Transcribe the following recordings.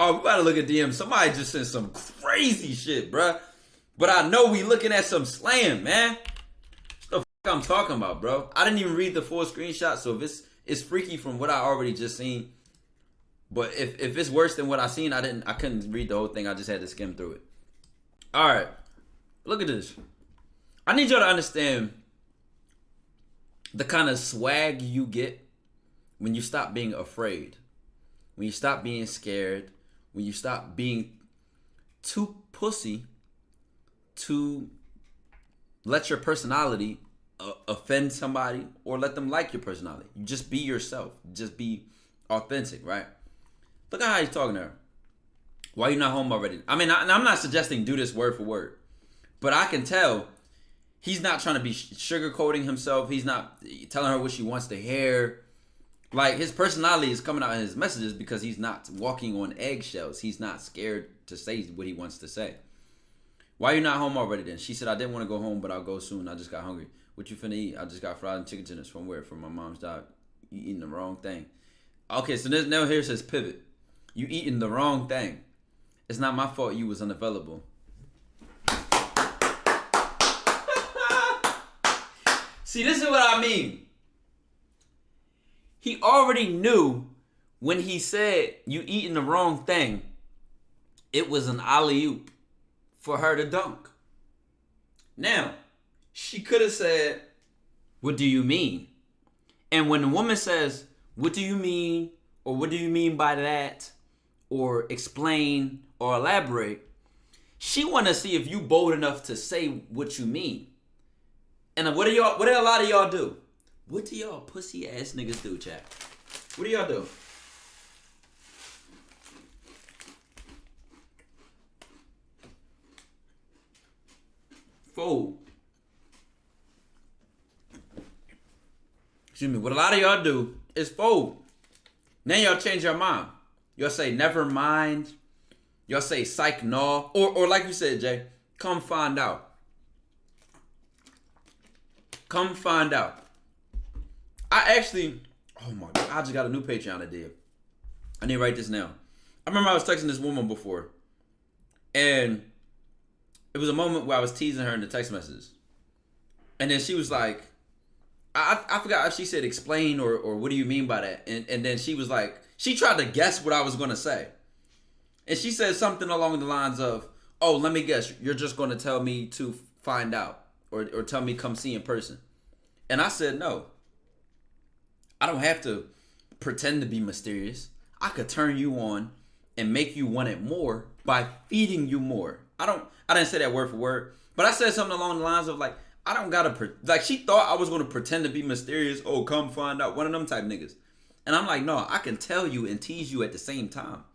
Oh, we gotta look at DM. Somebody just sent some crazy shit, bruh. But I know we looking at some slam, man. What the fuck I'm talking about, bro? I didn't even read the full screenshot, so if it's freaky from what I already just seen. But if it's worse than what I seen, I couldn't read the whole thing. I just had to skim through it. All right, look at this. I need y'all to understand the kind of swag you get when you stop being afraid, when you stop being scared, when you stop being too pussy to let your personality offend somebody or let them like your personality. You just be yourself. Just be authentic, right? Look at how he's talking to her. Why you not home already? I mean, I'm not suggesting do this word for word, but I can tell he's not trying to be sugarcoating himself. He's not telling her what she wants to hear. Like, his personality is coming out in his messages because he's not walking on eggshells. He's not scared to say what he wants to say. Why you not home already then? She said, I didn't want to go home, but I'll go soon. I just got hungry. What you finna eat? I just got fried chicken tenders. From where? From my mom's job. You eating the wrong thing. Okay, so now here's his pivot. You eating the wrong thing. It's not my fault you was unavailable. See, this is what I mean. He already knew when he said you eating the wrong thing, it was an alley-oop for her to dunk. Now, she could have said, what do you mean? And when the woman says, what do you mean? Or what do you mean by that? Or explain or elaborate, she want to see if you bold enough to say what you mean. And what do a lot of y'all do? What do y'all pussy ass niggas do, chat? What do y'all do? Fold. Excuse me. What a lot of y'all do is fold. Now y'all change your mind. Y'all say never mind. Y'all say psych no. Or like you said, Jay, come find out. Come find out. I actually, oh my God, I just got a new Patreon idea. I need to write this now. I remember I was texting this woman before, and it was a moment where I was teasing her in the text messages. And then she was like, I forgot if she said explain or what do you mean by that? And then she was like, she tried to guess what I was going to say. And she said something along the lines of, oh, let me guess, you're just going to tell me to find out or tell me come see in person. And I said, no. I don't have to pretend to be mysterious. I could turn you on and make you want it more by feeding you more. I didn't say that word for word, but I said something along the lines of like, I don't gotta, like she thought I was gonna pretend to be mysterious. Oh, come find out. One of them type niggas. And I'm like, no, I can tell you and tease you at the same time.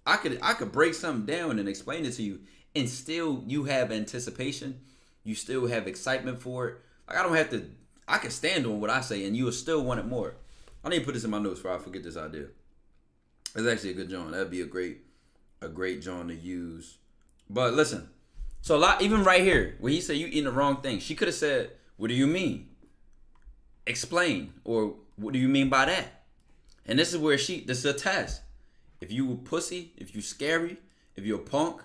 I could break something down and explain it to you and still you have anticipation. You still have excitement for it. Like I don't have to, I can stand on what I say and you will still want it more. I need to put this in my notes before I forget this idea. It's actually a good joint. That'd be a great joint to use. But listen, so a lot, even right here, where he said you eating the wrong thing, she could have said, what do you mean? Explain, or what do you mean by that? And this is where this is a test. If you a pussy, if you scary, if you're a punk,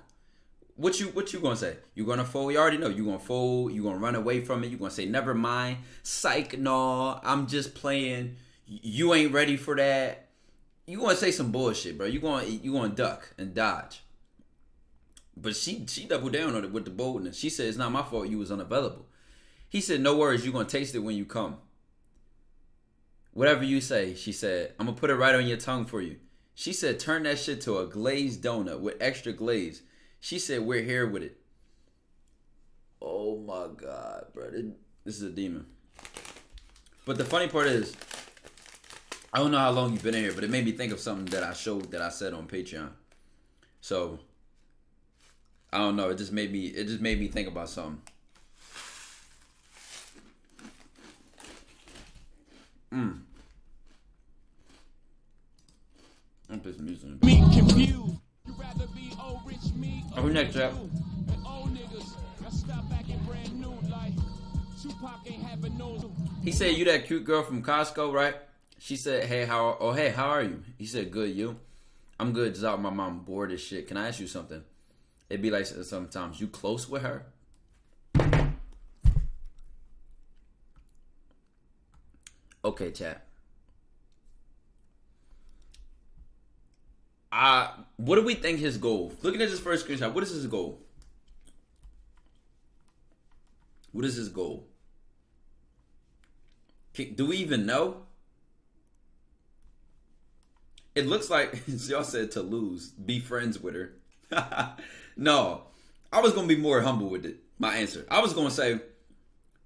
what you gonna say? You gonna fold? You already know. You gonna fold? You gonna run away from it? You gonna say never mind? Psych, no, I'm just playing. You ain't ready for that. You gonna say some bullshit, bro. You gonna duck and dodge. But she doubled down on it with the boldness. She said it's not my fault you was unavailable. He said no worries. You gonna taste it when you come. Whatever you say, she said, I'm gonna put it right on your tongue for you. She said turn that shit to a glazed donut with extra glaze. She said we're here with it. Oh my God, bro. This is a demon. But the funny part is, I don't know how long you've been in here, but it made me think of something that I said on Patreon. So I don't know. It just made me think about something. I'm put some music in. Oh, who next, Jack? He said, you that cute girl from Costco, right? She said, hey, how are you? He said, good, you? I'm good. Just out my mom bored as shit. Can I ask you something? It'd be like sometimes you close with her. Okay, chat. What do we think his goal? Looking at his first screenshot, what is his goal? What is his goal? Do we even know? It looks like y'all said to lose, be friends with her. No, I was gonna be more humble with it. My answer, I was gonna say,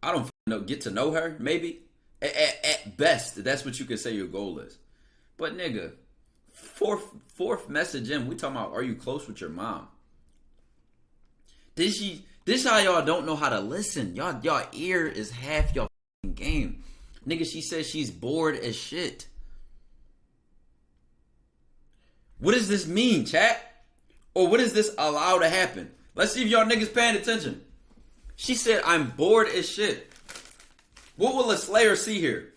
I don't know, get to know her. Maybe at best, that's what you could say your goal is. But nigga, fourth message in, we talking about, are you close with your mom? This how y'all don't know how to listen. Y'all ear is half your game. Nigga, she says she's bored as shit. What does this mean, chat? Or what does this allow to happen? Let's see if y'all niggas paying attention. She said, I'm bored as shit. What will a slayer see here?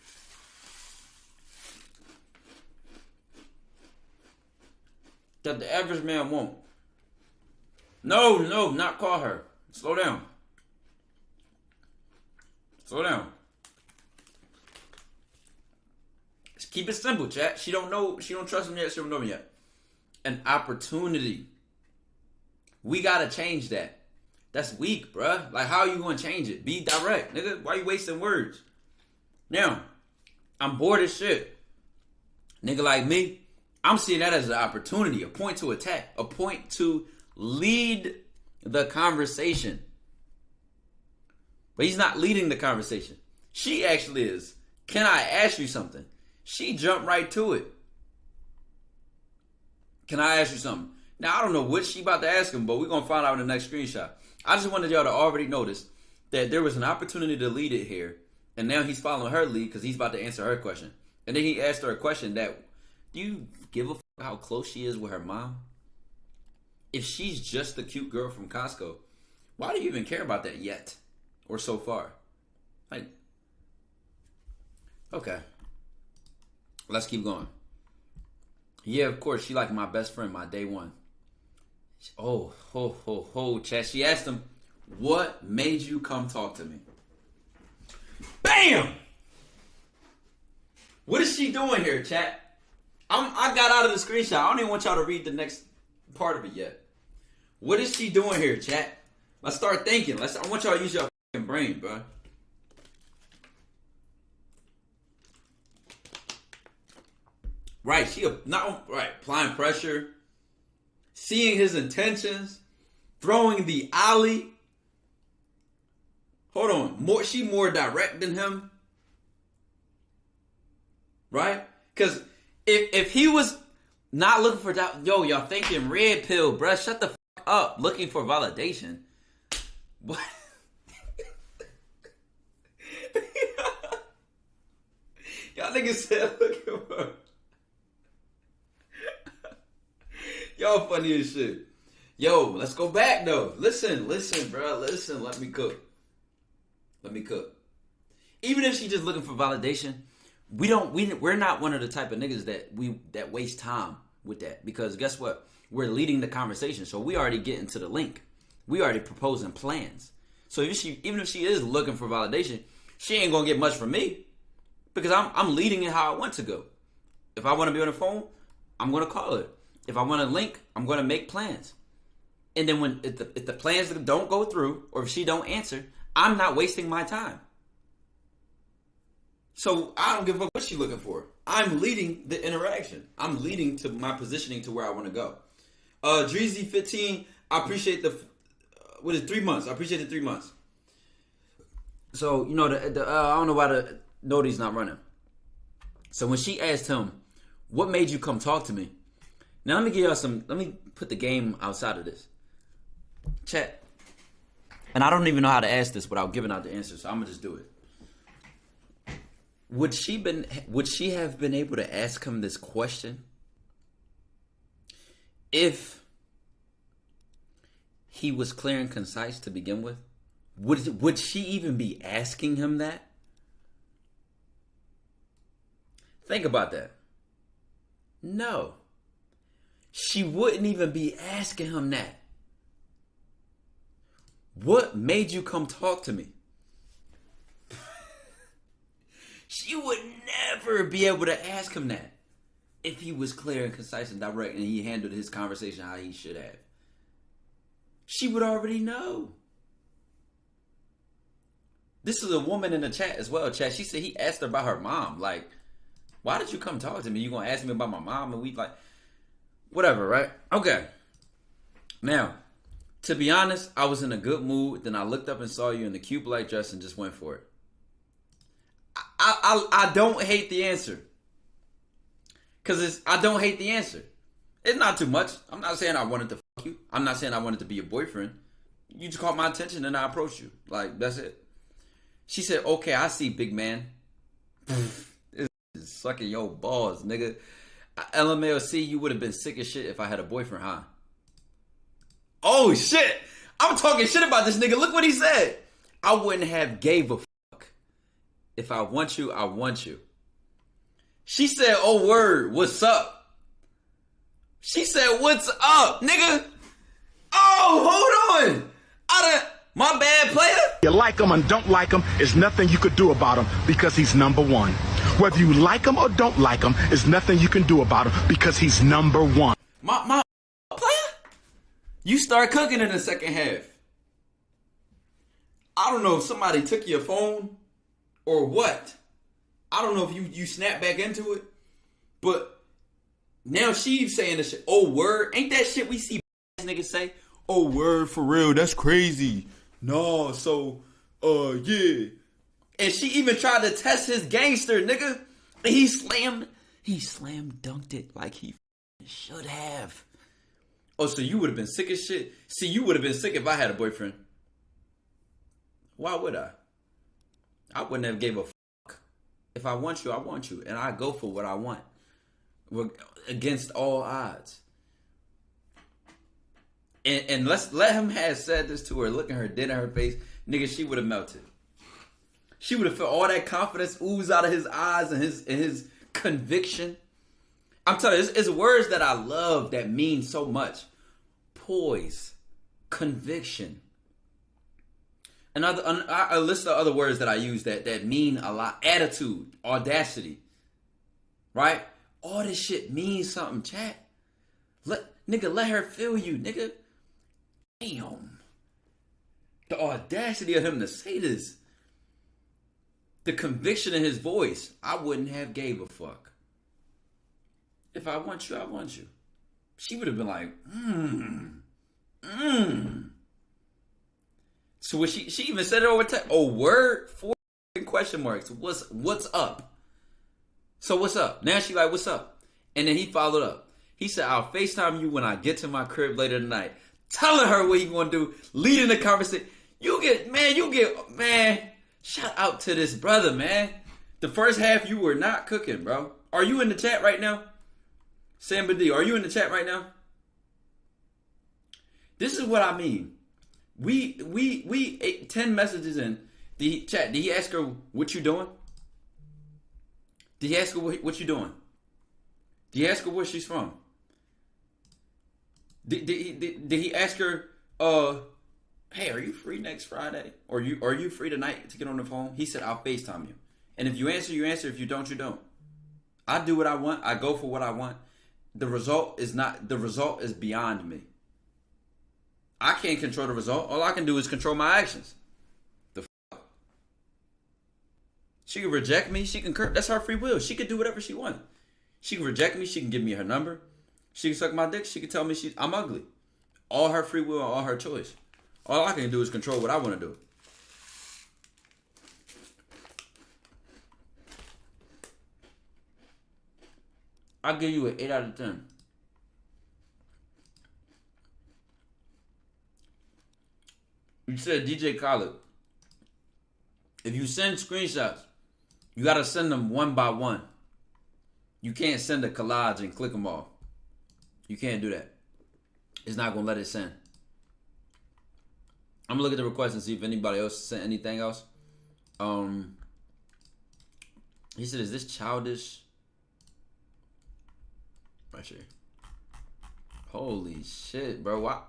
That the average man won't. No, not call her. Slow down. Slow down. Just keep it simple, chat. She don't know. She don't trust him yet. She don't know me yet. An opportunity. We gotta change that. That's weak, bruh. Like, how are you gonna change it? Be direct, nigga. Why you wasting words? Now, I'm bored as shit. Nigga like me, I'm seeing that as an opportunity, a point to attack, a point to lead the conversation. But he's not leading the conversation. She actually is. Can I ask you something? She jumped right to it. Can I ask you something? Now, I don't know what she about to ask him, but we're going to find out in the next screenshot. I just wanted y'all to already notice that there was an opportunity to lead it here, and now he's following her lead because he's about to answer her question. And then he asked her a question that, do you give a fuck how close she is with her mom? If she's just the cute girl from Costco, why do you even care about that yet? Or so far? Like, okay. Let's keep going. Yeah, of course, she like my best friend, my day one. Oh, chat. She asked him, what made you come talk to me? Bam! What is she doing here, chat? I got out of the screenshot. I don't even want y'all to read the next part of it yet. What is she doing here, chat? Let's start thinking. I want y'all to use your fucking brain, bro. Right, applying pressure, seeing his intentions, throwing the alley. Hold on, she more direct than him, right? Because if he was not looking for that, yo, y'all thinking red pill, bruh, shut the fuck up, looking for validation. What? Y'all niggas said looking for. Y'all funny as shit. Yo, let's go back though. Listen, bro. Listen, let me cook. Even if she's just looking for validation, we're not one of the type of niggas that waste time with that. Because guess what? We're leading the conversation. So we already get into the link. We already proposing plans. So even if she is looking for validation, she ain't gonna get much from me. Because I'm leading it how I want to go. If I want to be on the phone, I'm gonna call her. If I want to link, I'm going to make plans. And then if the plans don't go through, or if she don't answer, I'm not wasting my time. So I don't give a fuck what she's looking for. I'm leading the interaction. I'm leading to my positioning to where I want to go. Dreezy15, I appreciate 3 months? I appreciate the 3 months. So, you know, I don't know why the notary's not running. So when she asked him, what made you come talk to me? Now let me give y'all let me put the game outside of this. Chat. And I don't even know how to ask this without giving out the answer, so I'm gonna just do it. Would she have been able to ask him this question if he was clear and concise to begin with? Would she even be asking him that? Think about that. No. she wouldn't even be asking him that. What made you come talk to me? She would never be able to ask him that if he was clear and concise and direct and he handled his conversation how he should have. She would already know. This is a woman in the chat as well, chat. She said he asked her about her mom. Like, why did you come talk to me? You gonna ask me about my mom? And we like, whatever, right? Okay. Now, to be honest, I was in a good mood. Then I looked up and saw you in the cute black dress and just went for it. I don't hate the answer. Because I don't hate the answer. It's not too much. I'm not saying I wanted to fuck you. I'm not saying I wanted to be your boyfriend. You just caught my attention and I approached you. Like, that's it. She said, okay, I see, big man. This is sucking your balls, nigga. LMLC, you would have been sick as shit if I had a boyfriend, huh? Oh, shit. I'm talking shit about this nigga. Look what he said. I wouldn't have gave a fuck. If I want you, I want you. She said, oh, word, what's up? She said, what's up, nigga? Oh, hold on. My bad, player. You like him and don't like him is nothing you could do about him because he's number one. Whether you like him or don't like him is nothing you can do about him because he's number one. My player? You start cooking in the second half. I don't know if somebody took your phone or what. I don't know if you snap back into it. But now she's saying this shit. Oh, word. Ain't that shit we see niggas say? Oh, word, for real. That's crazy. No, so, yeah. And she even tried to test his gangster, nigga. And he slam dunked it like he should have. Oh, so you would have been sick as shit? See, you would have been sick if I had a boyfriend. Why would I? I wouldn't have gave a fuck. If I want you, I want you. And I go for what I want. Against all odds. And let him have said this to her, looking her dead in her face, nigga, she would have melted. She would have felt all that confidence ooze out of his eyes and his conviction. I'm telling you, it's words that I love that mean so much. Poise, conviction. A list of other words that I use that mean a lot. Attitude, audacity, right? All this shit means something, chat. Let her feel you, nigga. Damn. The audacity of him to say this. The conviction in his voice. I wouldn't have gave a fuck. If I want you, I want you. She would have been like, So what she even said it over text. Oh, word? 4 question marks. What's up? So what's up? Now she like, what's up? And then he followed up. He said, I'll FaceTime you when I get to my crib later tonight. Telling her what he gonna do, leading the conversation. Man, shout out to this brother, man. The first half you were not cooking, bro. Are you in the chat right now? Samba D, are you in the chat right now? This is what I mean. We 10 messages in. Did he ask her what you doing? Did he ask her what you doing? Did he ask her where she's from? Did he ask her, hey, are you free next Friday? Or are you free tonight to get on the phone? He said, I'll FaceTime you. And if you answer, you answer. If you don't, you don't. I do what I want. I go for what I want. The result is beyond me. I can't control the result. All I can do is control my actions. The fuck? She can reject me. She can curse. That's her free will. She can do whatever she wants. She can reject me. She can give me her number. She can suck my dick. She can tell me I'm ugly. All her free will and all her choice. All I can do is control what I want to do. I'll give you an 8 out of 10. You said DJ Khaled. If you send screenshots, you got to send them one by one. You can't send a collage and click them off. You can't do that. It's not going to let it send. I'm going to look at the request and see if anybody else sent anything else. He said, is this childish? Right here. Holy shit, bro. Why?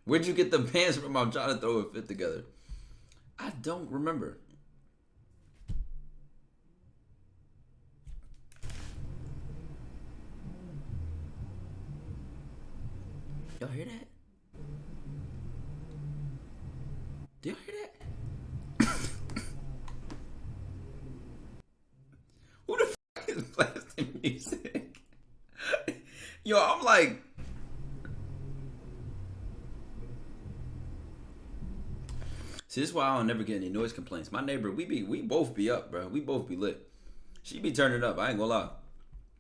Where'd you get the pants from? I'm trying to throw a fit together. I don't remember. Y'all hear that? Do y'all hear that? Who the fuck is blasting music? Yo, I'm like... See, this is why I don't never get any noise complaints. My neighbor, we both be up, bro. We both be lit. She be turning up. I ain't gonna lie.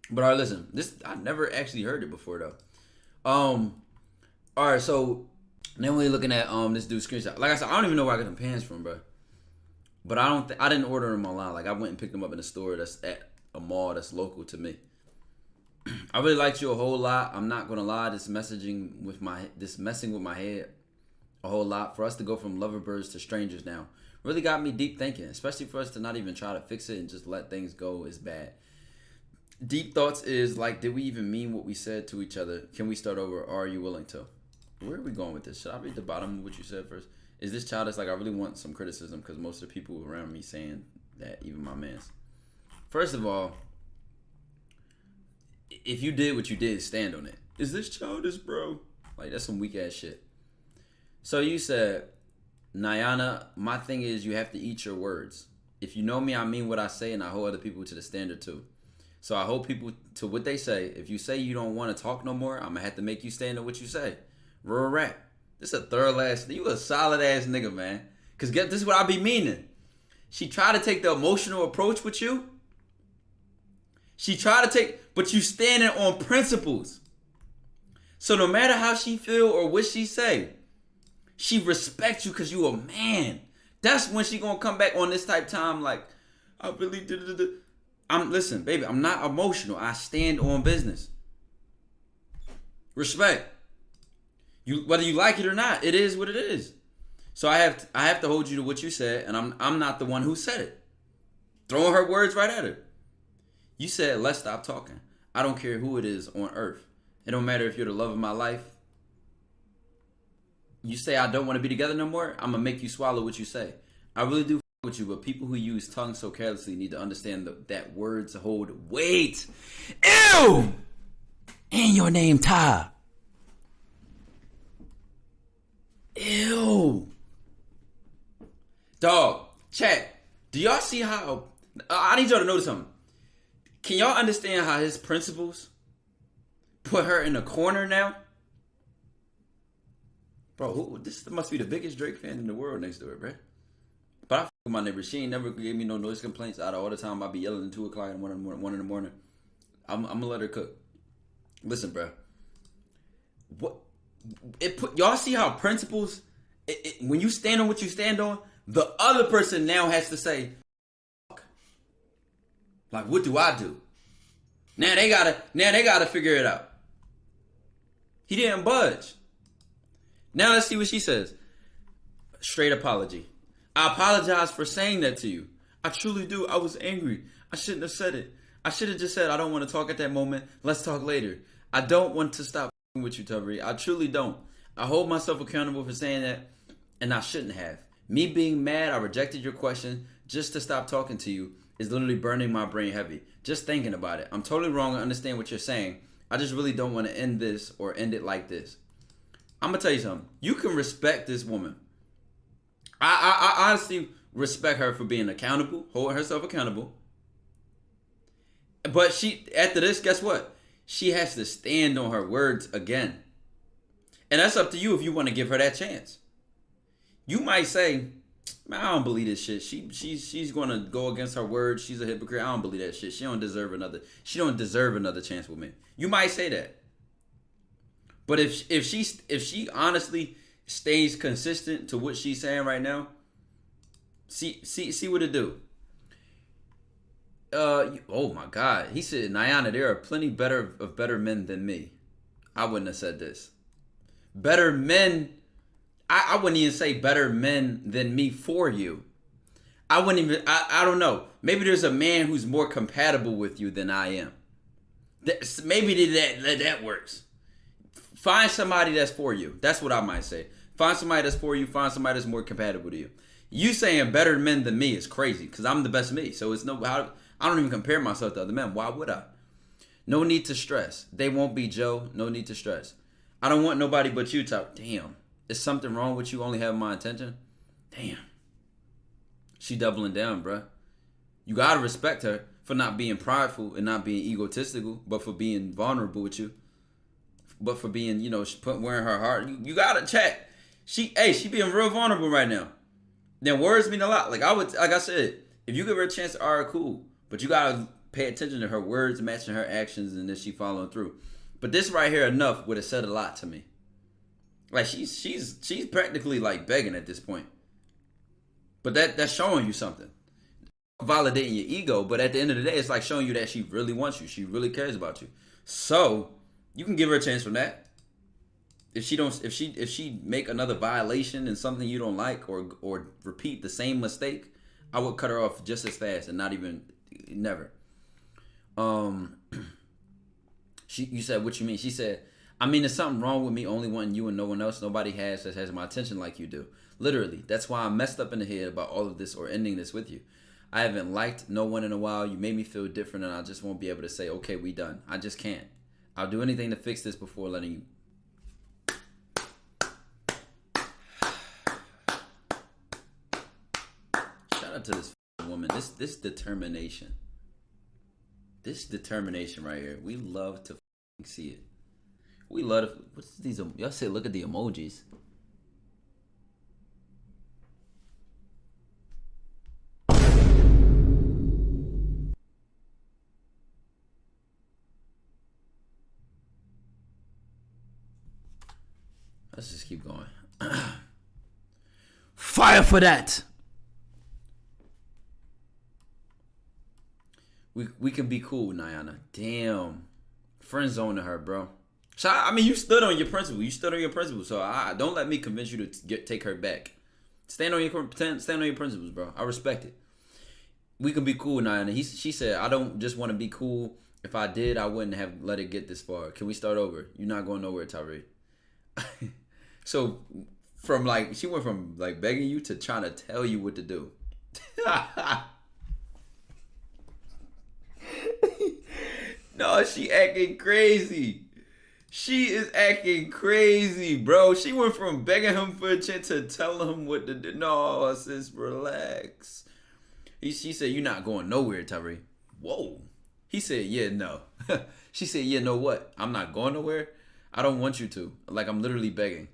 But all right, listen. This I never actually heard it before though. All right, so then we're looking at this dude's screenshot. Like I said, I don't even know where I got them pants from, bro. But I didn't order them online. Like I went and picked them up in a store that's at a mall that's local to me. I really liked you a whole lot. I'm not gonna lie. This messing with my head a whole lot. For us to go from lovebirds to strangers now really got me deep thinking. Especially for us to not even try to fix it and just let things go is bad. Deep thoughts is like, did we even mean what we said to each other? Can we start over? Or are you willing to? Where are we going with this? Should I read the bottom of what you said first? Is this childish? Like, I really want some criticism because most of the people around me saying that, even my mans. First of all, if you did what you did, stand on it. Is this childish, bro? Like, that's some weak ass shit. So you said, Nyana, my thing is you have to eat your words. If you know me, I mean what I say, and I hold other people to the standard too. So I hold people to what they say. If you say you don't want to talk no more, I'm going to have to make you stand on what you say. Real rap. This a thorough ass, you a solid ass nigga, man. Because this is what I be meaning. She tried to take the emotional approach with you. But you standing on principles. So no matter how she feel or what she say, she respects you because you a man. That's when she gonna come back on this type time like, I really did. Listen, baby, I'm not emotional. I stand on business. Respect. Whether you like it or not, it is what it is. So I have to hold you to what you said, and I'm not the one who said it. Throwing her words right at her. You said, let's stop talking. I don't care who it is on earth. It don't matter if you're the love of my life. You say I don't want to be together no more, I'm going to make you swallow what you say. I really do with you, but people who use tongue so carelessly need to understand that words hold weight. Ew! And your name, Ty. Ew. Dog, chat, do y'all see how... I need y'all to notice something. Can y'all understand how his principles put her in a corner now? Bro, this must be the biggest Drake fan in the world next door, bro. But I fuck with my neighbor. She ain't never gave me no noise complaints out of all the time. I be yelling at 2 o'clock and 1 in the morning. I'm gonna let her cook. Listen, bro. Y'all see how principles, when you stand on what you stand on, the other person now has to say, fuck. Like, what do I do? Now they gotta figure it out. He didn't budge. Now let's see what she says. Straight apology. I apologize for saying that to you. I truly do. I was angry. I shouldn't have said it. I should have just said I don't want to talk at that moment. Let's talk later. I don't want to stop with you, Tubby. I truly don't. I hold myself accountable for saying that, and I shouldn't have. Me being mad, I rejected your question just to stop talking to you is literally burning my brain heavy. Just thinking about it. I'm totally wrong. I understand what you're saying. I just really don't want to end this or end it like this. I'm going to tell you something. You can respect this woman. I honestly respect her for being accountable, holding herself accountable. But after this, guess what? She has to stand on her words again. And that's up to you if you want to give her that chance. You might say, man, I don't believe this shit. She's going to go against her words. She's a hypocrite. I don't believe that shit. She don't deserve another chance with me. You might say that. But if she honestly stays consistent to what she's saying right now, see what it do. Oh my God. He said, Nyana, there are plenty better men than me. I wouldn't have said this. Better men. I wouldn't even say better men than me for you. I don't know. Maybe there's a man who's more compatible with you than I am. Maybe that works. find somebody that's for you. That's what I might say. Find somebody that's for you. Find somebody that's more compatible to you. You saying better men than me is crazy because I'm the best me. So it's no how I don't even compare myself to other men. Why would I? No need to stress. They won't be Joe. No need to stress. I don't want nobody but you. Damn. Is something wrong with you only having my attention? Damn. She doubling down, bruh. You gotta respect her for not being prideful and not being egotistical, but for being vulnerable with you. But for being, wearing her heart. You gotta check. She being real vulnerable right now. Then words mean a lot. Like I said, if you give her a chance, all right, cool. But you gotta pay attention to her words matching her actions and that she following through. But this right here enough would have said a lot to me. Like she's practically like begging at this point. But that's showing you something. Validating your ego, but at the end of the day, it's like showing you that she really wants you. She really cares about you. So you can give her a chance from that. If she make another violation and something you don't like or repeat the same mistake, I would cut her off just as fast and not even never. You said, what you mean? She said, I mean, there's something wrong with me only wanting you and no one else. Nobody has my attention like you do. Literally, that's why I'm messed up in the head about all of this or ending this with you. I haven't liked no one in a while. You made me feel different and I just won't be able to say, okay, we done. I just can't. I'll do anything to fix this before letting you. Shout out to this woman. This determination. This determination right here. We love to see it. We love to. What's these? Y'all say, look at the emojis. Let's just keep going. Fire for that. We can be cool, Nyana. Damn. Friend zoning her, bro. So I mean, you stood on your principle. So don't let me convince you to take her back. Stand on your principles, bro. I respect it. We can be cool, Nyana. She said, I don't just want to be cool. If I did, I wouldn't have let it get this far. Can we start over? You're not going nowhere, Tyree. So she went from like begging you to trying to tell you what to do. No, she acting crazy. She is acting crazy, bro. She went from begging him for a chance to telling him what to do. No, sis, relax. She said, you're not going nowhere, Tyree. Whoa. He said, yeah, no. She said, yeah, no what? I'm not going nowhere? I don't want you to. Like, I'm literally begging.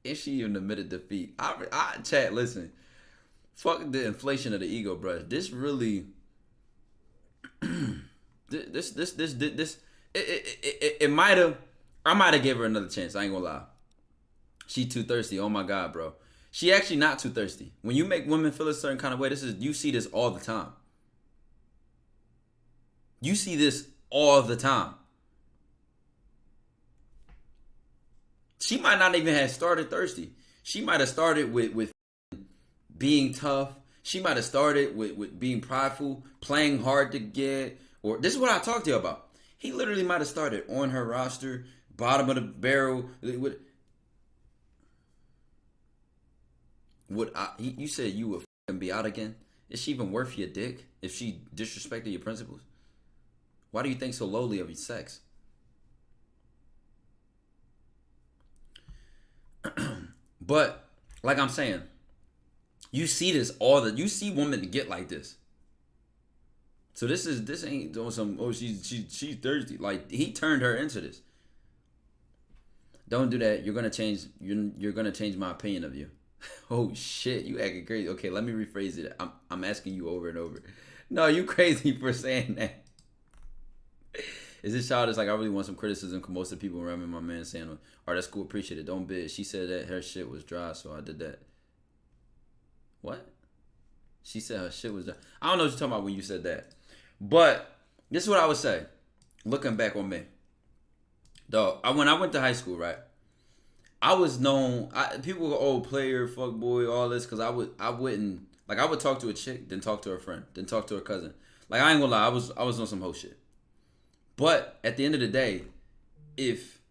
And she even admitted defeat. Chat, listen. Fuck the inflation of the ego, bro. This really... It might have... I might have gave her another chance. I ain't gonna lie. She too thirsty. Oh, my God, bro. She actually not too thirsty. When you make women feel a certain kind of way, you see this all the time. You see this all the time. She might not even have started thirsty. She might have started with being tough. She might have started with being prideful, playing hard to get. Or this is what I talked to you about. He literally might have started on her roster, bottom of the barrel. You said you would be out again? Is she even worth your dick if she disrespected your principles? Why do you think so lowly of your sex? But like I'm saying, you see this you see women get like this. So this ain't doing some she's thirsty. Like he turned her into this. Don't do that. You're gonna change my opinion of you. Oh shit, you acting crazy. Okay, let me rephrase it. I'm asking you over and over. No, you crazy for saying that. Is this childish? Like, I really want some criticism because most of the people around me, my man saying, all right, that's cool, appreciate it, don't bitch. She said that her shit was dry, so I did that. What? She said her shit was dry. I don't know what you're talking about when you said that. But this is what I would say, looking back on me. Dog, when I went to high school, right, I was known, people go, oh, player, fuck boy, all this, because I would talk to a chick, then talk to her friend, then talk to her cousin. Like, I ain't gonna lie, I was on some whole shit. But at the end of the day, if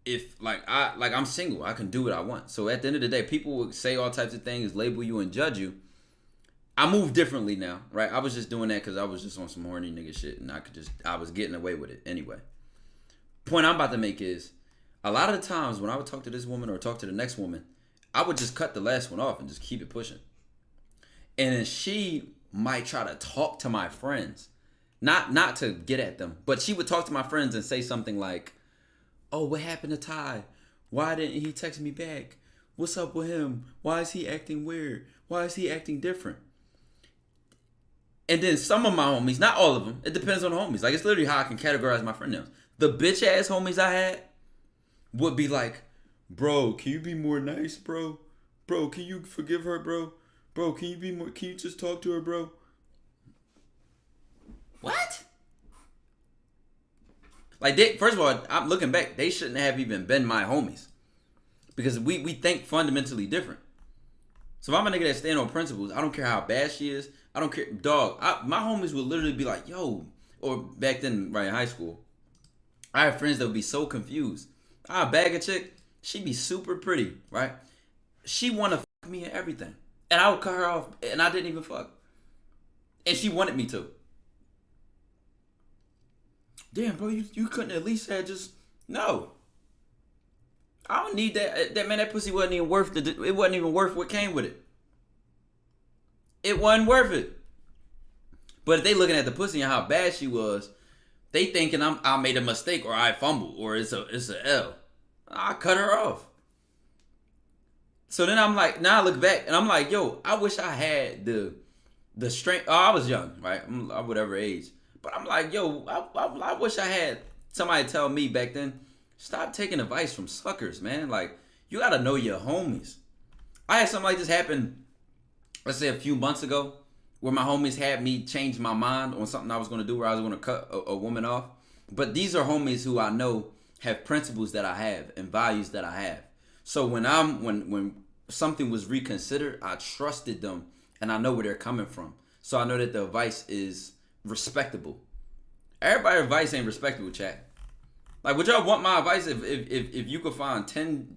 if I'm single, I can do what I want. So at the end of the day, people will say all types of things, label you and judge you. I move differently now, right? I was just doing that because I was just on some horny nigga shit, and I was getting away with it anyway. Point I'm about to make is, a lot of the times when I would talk to this woman or talk to the next woman, I would just cut the last one off and just keep it pushing. And then she might try to talk to my friends, not to get at them, but she would talk to my friends and say something like, "Oh, what happened to Ty? Why didn't he text me back? What's up with him? Why is he acting weird? Why is he acting different?" And then some of my homies, not all of them, it depends on the homies. Like, it's literally how I can categorize my friend names. The bitch ass homies I had would be like, "Bro, can you be more nice, bro? Bro, can you forgive her, bro? Bro, can you just talk to her, bro?" What? Like, first of all, I'm looking back, they shouldn't have even been my homies. Because we think fundamentally different. So if I'm a nigga that stand on principles, I don't care how bad she is. I don't care. Dog, my homies would literally be like, "Yo," or back then, right in high school, I had friends that would be so confused. I'd bag a chick, she'd be super pretty, right? She wanna fuck me and everything. And I would cut her off, and I didn't even fuck. And she wanted me to. Damn, bro, you couldn't at least have just, no. I don't need that. That pussy wasn't even worth it wasn't even worth what came with it. It wasn't worth it. But if they looking at the pussy and how bad she was, they thinking I made a mistake or I fumbled or it's a L. I cut her off. So then I'm like, now I look back and I'm like, yo, I wish I had the strength. Oh, I was young, right? I'm whatever age. But I'm like, yo, I wish I had somebody tell me back then, stop taking advice from suckers, man. Like, you gotta know your homies. I had something like this happen, let's say a few months ago, where my homies had me change my mind on something I was gonna do where I was gonna cut a woman off. But these are homies who I know have principles that I have and values that I have. So when something was reconsidered, I trusted them and I know where they're coming from. So I know that the advice is respectable. Everybody's advice ain't respectable, chat. Like, would y'all want my advice if you could find 10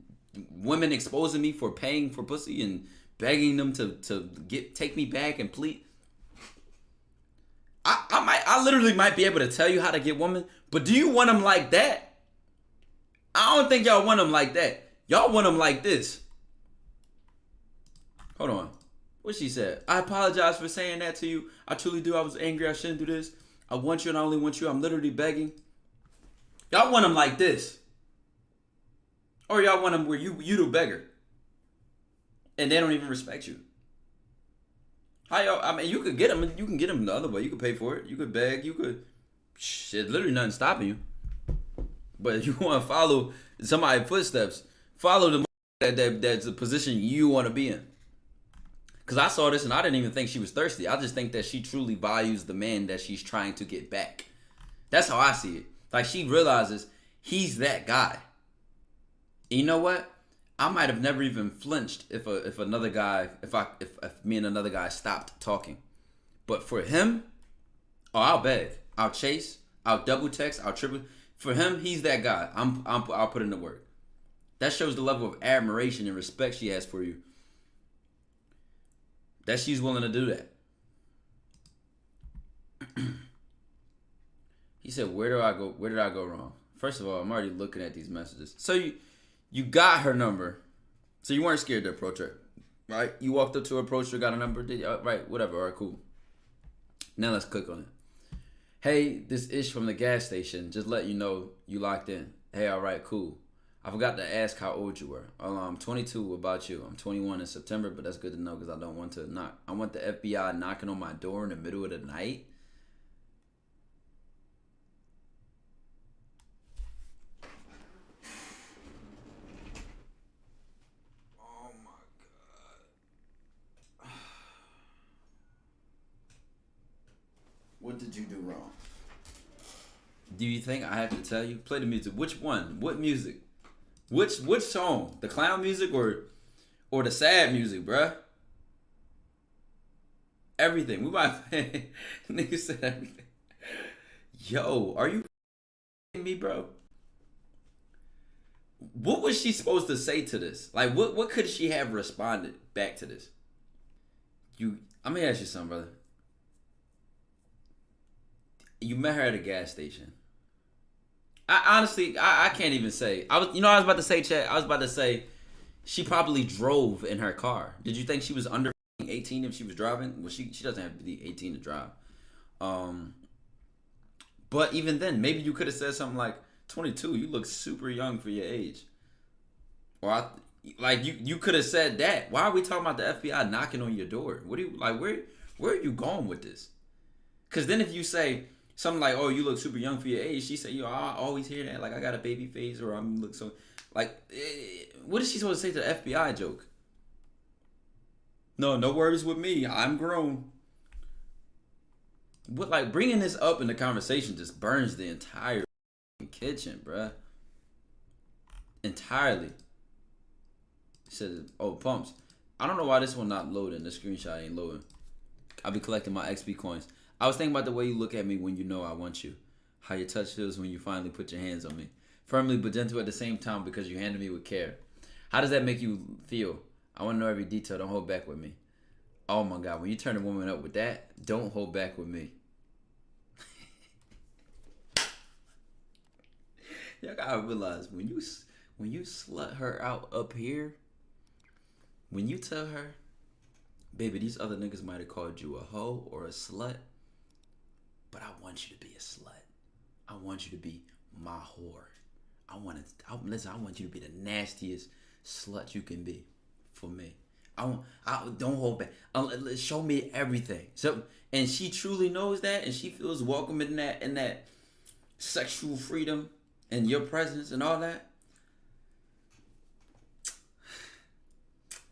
women exposing me for paying for pussy and begging them to take me back and plead? I literally might be able to tell you how to get women, but do you want them like that? I don't think y'all want them like that. Y'all want them like this. Hold on. What she said? "I apologize for saying that to you. I truly do. I was angry. I shouldn't do this. I want you and I only want you. I'm literally begging." Y'all want them like this. Or y'all want them where you the beggar. And they don't even respect you. How y'all, I mean, you could get them. You can get them the other way. You could pay for it. You could beg. You could. Shit, literally nothing stopping you. But if you want to follow somebody's footsteps, follow the that's the position you want to be in. Because I saw this and I didn't even think she was thirsty. I just think that she truly values the man that she's trying to get back. That's how I see it. Like, she realizes he's that guy. And you know what? I might have never even flinched if another guy, if me and another guy stopped talking. But for him, oh, I'll beg, I'll chase, I'll double text, I'll triple. For him, he's that guy. I'll put in the work. That shows the level of admiration and respect she has for you. That she's willing to do that. He said, where did I go wrong? First of all, I'm already looking at these messages. So you got her number. So you weren't scared to approach her, right? You walked up to her, approached her, got a number. Did you? Right, whatever. All right, cool. Now let's click on it. "Hey, this Ish from the gas station. Just let you know you locked in. Hey, all right, cool. I forgot to ask how old you were. I'm 22. What about you? I'm 21 in September, but that's good to know because I don't want to knock. I want the FBI knocking on my door in the middle of the night." Oh my God. What did you do wrong? Do you think I have to tell you? Play the music. Which one? What music? Which song? The clown music or the sad music, bruh? Everything. We might nigga said everything. Yo, are you me, bro? what was she supposed to say to this? Like, what could she have responded back to this? I'm gonna ask you something, brother. You met her at a gas station. I honestly, I can't even say. I was about to say, Chad. I was about to say, she probably drove in her car. Did you think she was under 18 if she was driving? Well, she doesn't have to be 18 to drive. But even then, maybe you could have said something like, 22, you look super young for your age. Or you could have said that. Why are we talking about the FBI knocking on your door? What do you like? Where are you going with this? Because then if you say something like, "Oh, you look super young for your age," she say, I always hear that. Like, I got a baby face, or I'm look so like. What is she supposed to say to the FBI joke? No worries with me. I'm grown. What, like, bringing this up in the conversation just burns the entire kitchen, bruh. Entirely. He says, "Oh, pumps. I don't know why this one not loading. The screenshot ain't loading. I'll be collecting my XP coins. I was thinking about the way you look at me when you know I want you. How your touch feels when you finally put your hands on me. Firmly but gentle at the same time because you handle me with care. How does that make you feel? I want to know every detail. Don't hold back with me." Oh my God, when you turn a woman up with that, don't hold back with me. Y'all gotta realize, when you slut her out up here, when you tell her, "Baby, these other niggas might have called you a hoe or a slut, but I want you to be a slut. I want you to be my whore. I want you to be the nastiest slut you can be for me. Don't hold back. Show me everything." So, and she truly knows that, and she feels welcome in that sexual freedom and your presence and all that.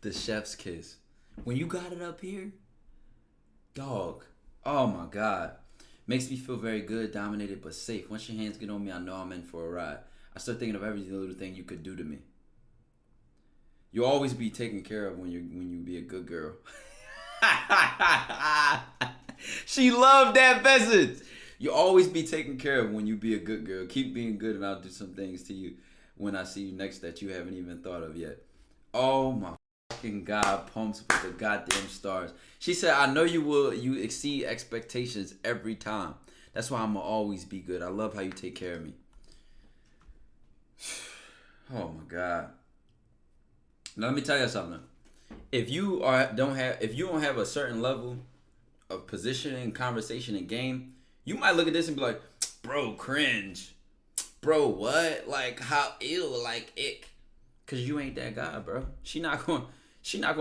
The chef's kiss. When you got it up here, dog. Oh my God. Makes me feel very good, dominated, but safe. Once your hands get on me, I know I'm in for a ride. I start thinking of every little thing you could do to me. You'll always be taken care of when you be a good girl. She loved that message. You'll always be taken care of when you be a good girl. Keep being good, and I'll do some things to you when I see you next that you haven't even thought of yet. Oh my fucking God, pumps with the goddamn stars. She said, "I know you will. You exceed expectations every time. That's why I'm gonna always be good. I love how you take care of me." Oh my God. Now let me tell you something. If you don't have a certain level of positioning, conversation, and game, you might look at this and be like, "Bro, cringe. Bro, what? Like, how ill? Like, ick." Cause you ain't that guy, bro. She not gonna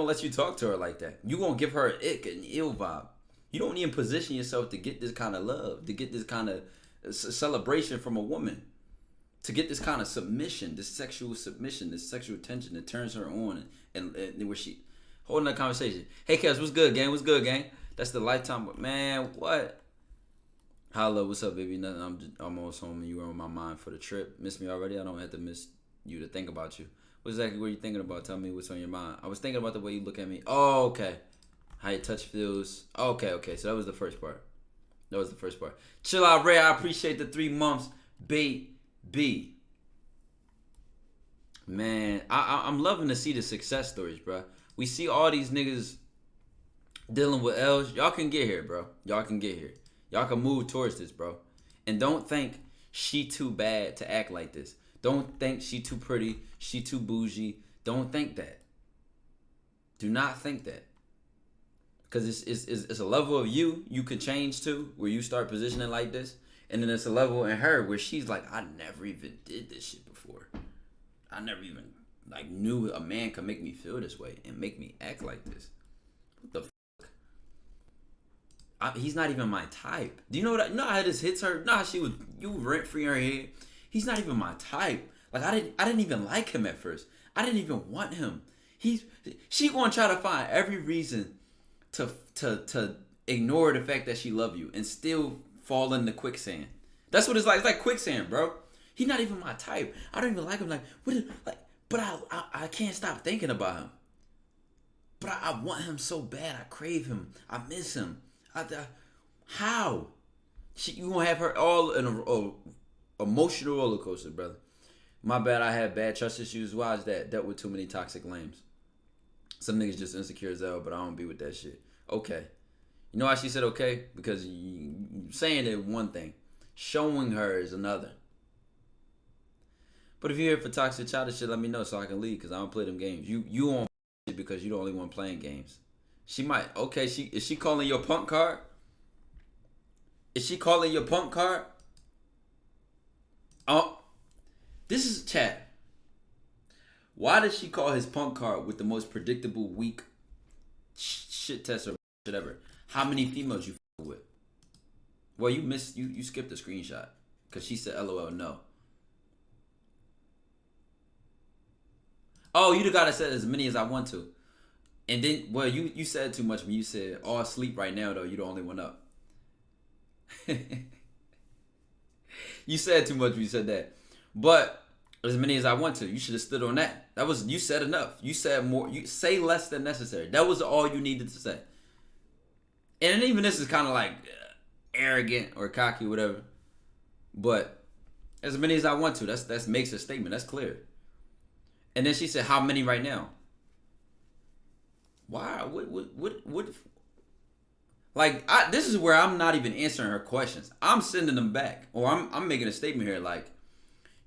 let you talk to her like that. You gonna give her an ick, an ill vibe. You don't even position yourself to get this kind of love, to get this kind of celebration from a woman, to get this kind of submission, this sexual submission, this sexual tension that turns her on, and where she holding that conversation. "Hey, Kels, what's good, gang? What's good, gang?" That's the lifetime. Man, what? Holla, what's up, baby? Nothing. I'm almost home, and you were on my mind for the trip. Miss me already? I don't have to miss you to think about you. What exactly were you thinking about? Tell me what's on your mind. I was thinking about the way you look at me. Oh, okay. How your touch feels. Okay. So that was the first part. Chill out, Ray. I appreciate the 3 months, baby. Man, I'm loving to see the success stories, bro. We see all these niggas dealing with L's. Y'all can get here, bro. Y'all can get here. Y'all can move towards this, bro. And don't think she too bad to act like this. Don't think she too pretty, she too bougie. Don't think that. Do not think that. Because it's a level of you can change to, where you start positioning like this. And then it's a level in her where she's like, "I never even did this shit before. I never even knew a man could make me feel this way and make me act like this. What the fuck? He's not even my type." Do you know what? You know how this hits her? Nah, you rent free in her head. He's not even my type. Like, I didn't even like him at first. I didn't even want him. She gonna try to find every reason to ignore the fact that she love you and still fall in the quicksand. That's what it's like. It's like quicksand, bro. He's not even my type. I don't even like him. But I can't stop thinking about him. But I want him so bad. I crave him. I miss him. How? You gonna have her all in a emotional roller coaster, brother. My bad, I had bad trust issues. Why is that? Dealt with too many toxic lames. Some niggas just insecure as hell, but I don't be with that shit. Okay. You know why she said okay? Because you saying it one thing. Showing her is another. But if you're here for toxic childish shit, let me know so I can leave because I don't play them games. You on shit because you the only one playing games. She might. Okay, is she calling your punk card? Is she calling your punk card? Oh, this is chat. Why did she call his punk card with the most predictable weak shit test or whatever? How many females you with? Well, you skipped the screenshot because she said LOL no. Oh, you gotta say as many as I want to. And then, well, you said too much when you said all asleep right now though. You the only one up. You said too much when you said that. But as many as I want to. You should have stood on that. You said enough. You said more. You say less than necessary. That was all you needed to say. And even this is kind of like arrogant or cocky, or whatever. But as many as I want to. That makes a statement. That's clear. And then she said, "How many right now?" Why? What? Like, this is where I'm not even answering her questions. I'm sending them back, or I'm making a statement here. Like,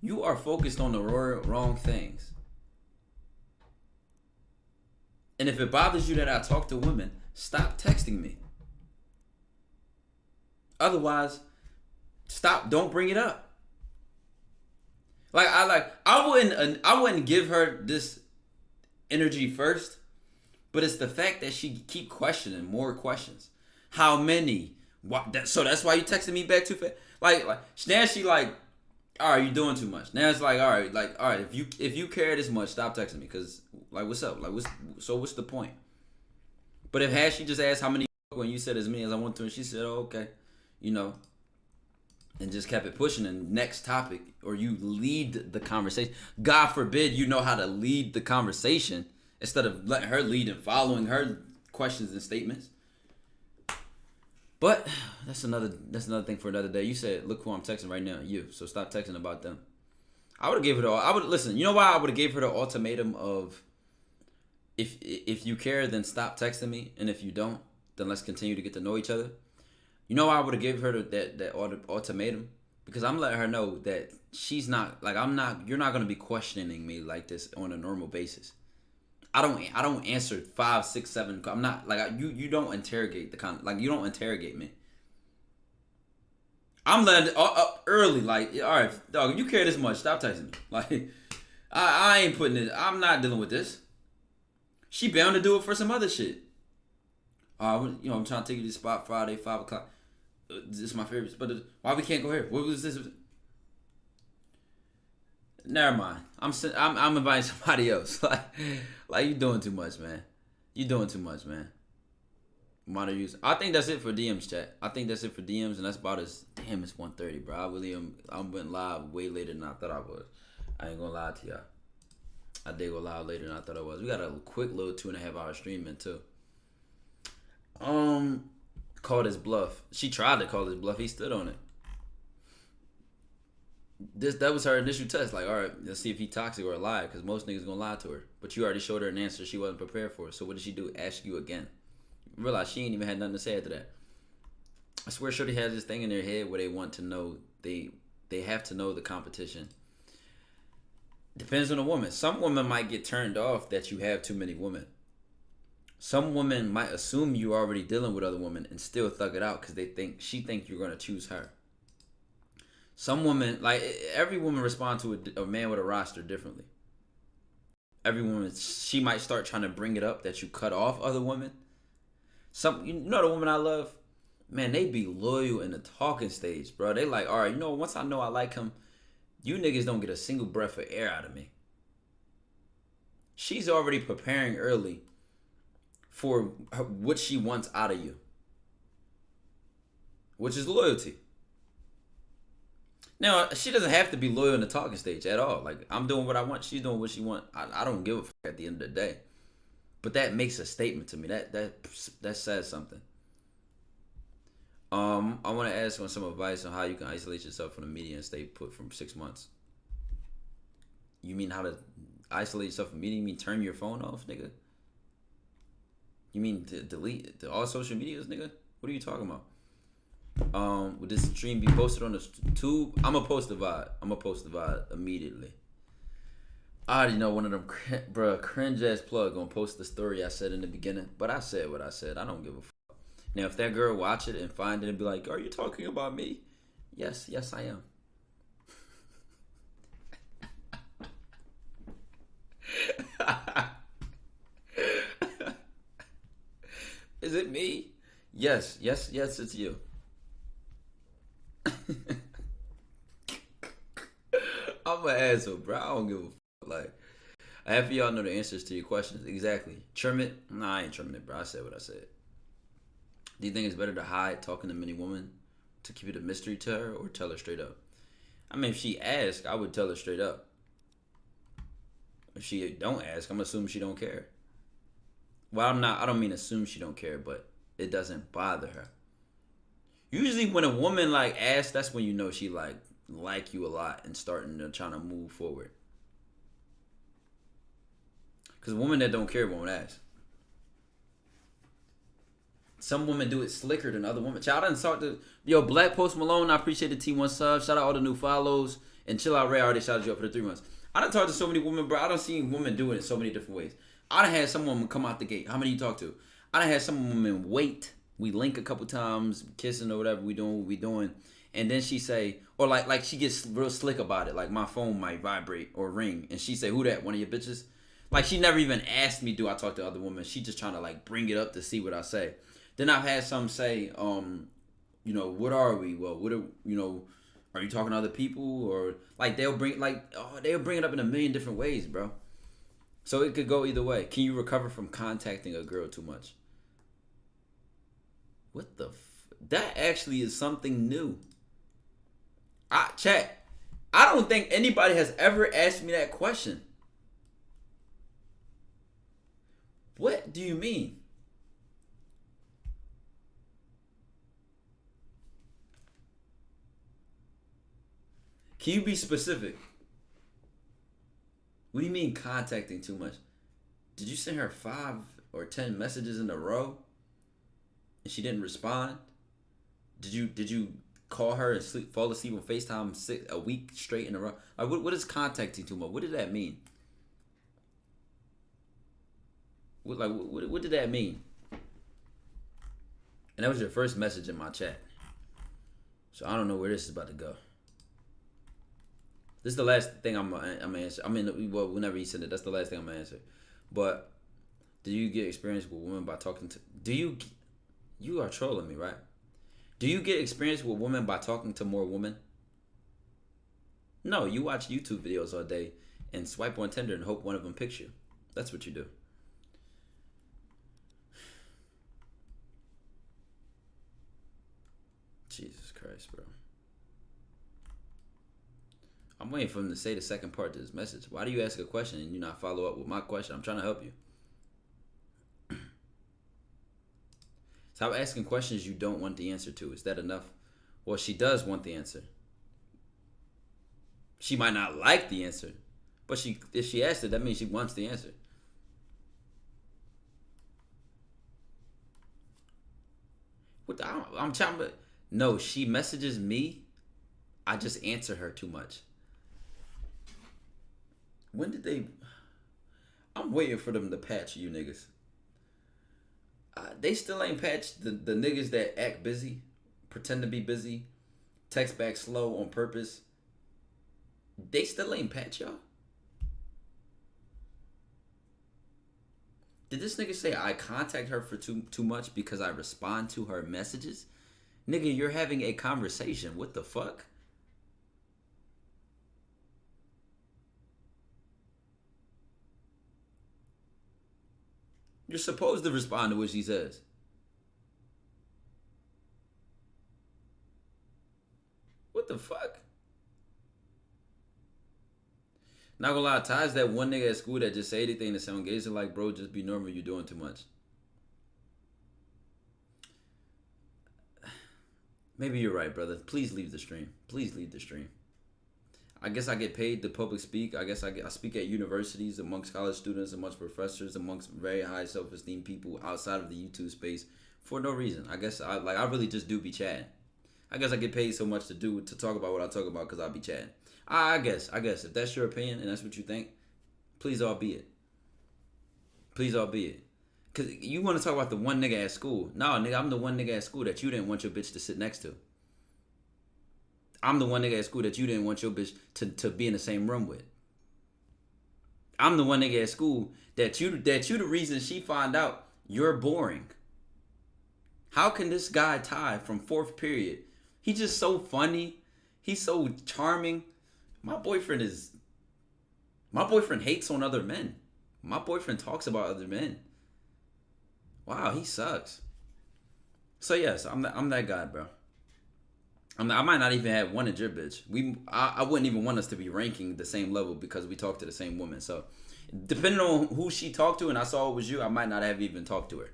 you are focused on the wrong things. And if it bothers you that I talk to women, stop texting me. Otherwise, stop. Don't bring it up. I wouldn't give her this energy first, but it's the fact that she keep questioning more questions. How many? What? So that's why you texted me back too fast. Like now she like, all right, you doing too much. Now it's like, all right, if you care this much, stop texting me. Cause like, what's up? Like, what's the point? But if had she just asked how many when you said as many as I want to, and she said, oh, okay, and just kept it pushing and next topic, or you lead the conversation. God forbid you know how to lead the conversation instead of letting her lead and following her questions and statements. But that's another thing for another day. You said, look who I'm texting right now, you. So stop texting about them. I would have gave her listen, you know why I would have gave her the ultimatum of if you care, then stop texting me, and if you don't, then let's continue to get to know each other. You know why I would have gave her that ultimatum? Because I'm letting her know that she's not like you're not gonna be questioning me like this on a normal basis. I don't answer 5, 6, 7. I'm not like you don't interrogate you don't interrogate me. I'm letting up early like, all right, dog, you care this much, stop texting me. Like I ain't putting it. I'm not dealing with this. She bound to do it for some other shit. I'm trying to take you to the spot Friday 5 o'clock. This is my favorite, but why we can't go here? What was this? Never mind. I'm inviting somebody else. Like you doing too much, man. You doing too much, man. Monitor use. I think that's it for DMs, chat. I think that's it for DMs, and that's about as. Damn, it's 1:30, bro. I really am. I went live way later than I thought I was. I ain't gonna lie to y'all. I did go live later than I thought I was. We got a quick little 2.5 hour stream in too. Called his bluff. She tried to call his bluff. He stood on it. That was her initial test. Like, all right, let's see if he toxic or a liar, because most niggas gonna lie to her. But you already showed her an answer she wasn't prepared for. So what did she do? Ask you again. Realize she ain't even had nothing to say after that. I swear Shorty has this thing in their head where they want to know, they have to know the competition. Depends on the woman. Some women might get turned off that you have too many women. Some women might assume you're already dealing with other women and still thug it out because she think you're gonna choose her. Some women, like every woman, responds to a man with a roster differently. Every woman, she might start trying to bring it up that you cut off other women. You know the woman I love, man, they be loyal in the talking stage, bro. They like, all right, once I know I like him, you niggas don't get a single breath of air out of me. She's already preparing early for what she wants out of you, which is loyalty. Now, she doesn't have to be loyal in the talking stage at all. Like, I'm doing what I want, she's doing what she wants. I don't give a fuck at the end of the day. But that makes a statement to me. That says something. I want to ask on some advice on how you can isolate yourself from the media and stay put for 6 months. You mean how to isolate yourself from media? You mean turn your phone off, nigga? You mean to delete all social medias, nigga? What are you talking about? Would this stream be posted on the tube? I'm gonna post the VOD immediately. I already know one of them, cringe ass plug gonna post the story I said in the beginning, but I said what I said. I don't give a fuck. Now, if that girl watch it and find it and be like, "Are you talking about me?" Yes, I am. Is it me? Yes, it's you. I'm an asshole, bro. I don't give a fuck. Like, half of y'all know the answers to your questions. Exactly. Trim it? Nah, I ain't trimming it, bro. I said what I said. Do you think it's better to hide talking to many women to keep it a mystery to her or tell her straight up? I mean, if she asks, I would tell her straight up. If she don't ask, I'm assuming she don't care. Well, I don't mean assume she don't care, but it doesn't bother her. Usually when a woman like asks, that's when you know she like you a lot and starting to trying to move forward. Because a woman that don't care won't ask. Some women do it slicker than other women. Child, I done talked to Black Post Malone. I appreciate the T1 sub. Shout out all the new follows. And Chill Out Ray, I already shouted you up for the 3 months. I done talked to so many women, bro. I done seen women do it so many different ways. I done had some woman come out the gate. How many you talk to? I done had some women wait. We link a couple times, kissing or whatever we doing, what we doing. And then she say, or like she gets real slick about it. Like my phone might vibrate or ring. And she say, who that? One of your bitches? Like she never even asked me, do I talk to other women? She just trying to like bring it up to see what I say. Then I've had some say, what are we? Well, are you talking to other people? Or like they'll bring it up in a million different ways, bro. So it could go either way. Can you recover from contacting a girl too much? What the that actually is something new. Chat, I don't think anybody has ever asked me that question. What do you mean? Can you be specific? What do you mean contacting too much? Did you send her 5 or 10 messages in a row and she didn't respond? Did you call her and fall asleep on FaceTime a week straight in a row? Like, what is contacting too much? What did that mean? What did that mean? And that was your first message in my chat. So I don't know where this is about to go. This is the last thing I'm gonna answer. I mean, well, whenever he said it, that's the last thing I'm gonna answer. But do you get experience with women by talking to? You are trolling me, right? Do you get experience with women by talking to more women? No, you watch YouTube videos all day and swipe on Tinder and hope one of them picks you. That's what you do. Jesus Christ, bro. I'm waiting for him to say the second part to this message. Why do you ask a question and you not follow up with my question? I'm trying to help you. Stop asking questions you don't want the answer to. Is that enough? Well, she does want the answer. She might not like the answer, but if she asked it, that means she wants the answer. I'm trying to. No, she messages me. I just answer her too much. When did they? I'm waiting for them to patch you niggas. They still ain't patched the niggas that act busy, pretend to be busy, text back slow on purpose. They still ain't patch y'all. Did this nigga say I contact her for too much because I respond to her messages? Nigga, you're having a conversation. What the fuck? You're supposed to respond to what she says. What the fuck? Not gonna lie, Ty's that one nigga at school that just say anything to sound gay. So like, bro, just be normal. You're doing too much. Maybe you're right, brother. Please leave the stream. Please leave the stream. I guess I get paid to public speak. I guess I speak at universities, amongst college students, amongst professors, amongst very high self-esteem people outside of the YouTube space for no reason. I guess I really just do be chatting. I guess I get paid so much to talk about what I talk about because I be chatting. I guess if that's your opinion and that's what you think, please all be it. Please all be it. Cause you want to talk about the one nigga at school. No, nigga, I'm the one nigga at school that you didn't want your bitch to sit next to. I'm the one nigga at school that you didn't want your bitch to be in the same room with. I'm the one nigga at school that you the reason she find out you're boring. How can this guy Ty from fourth period? He's just so funny. He's so charming. My boyfriend hates on other men. My boyfriend talks about other men. Wow, he sucks. So yes, I'm that guy, bro. I might not even have wanted your bitch. I wouldn't even want us to be ranking the same level because we talk to the same woman. So depending on who she talked to and I saw it was you, I might not have even talked to her.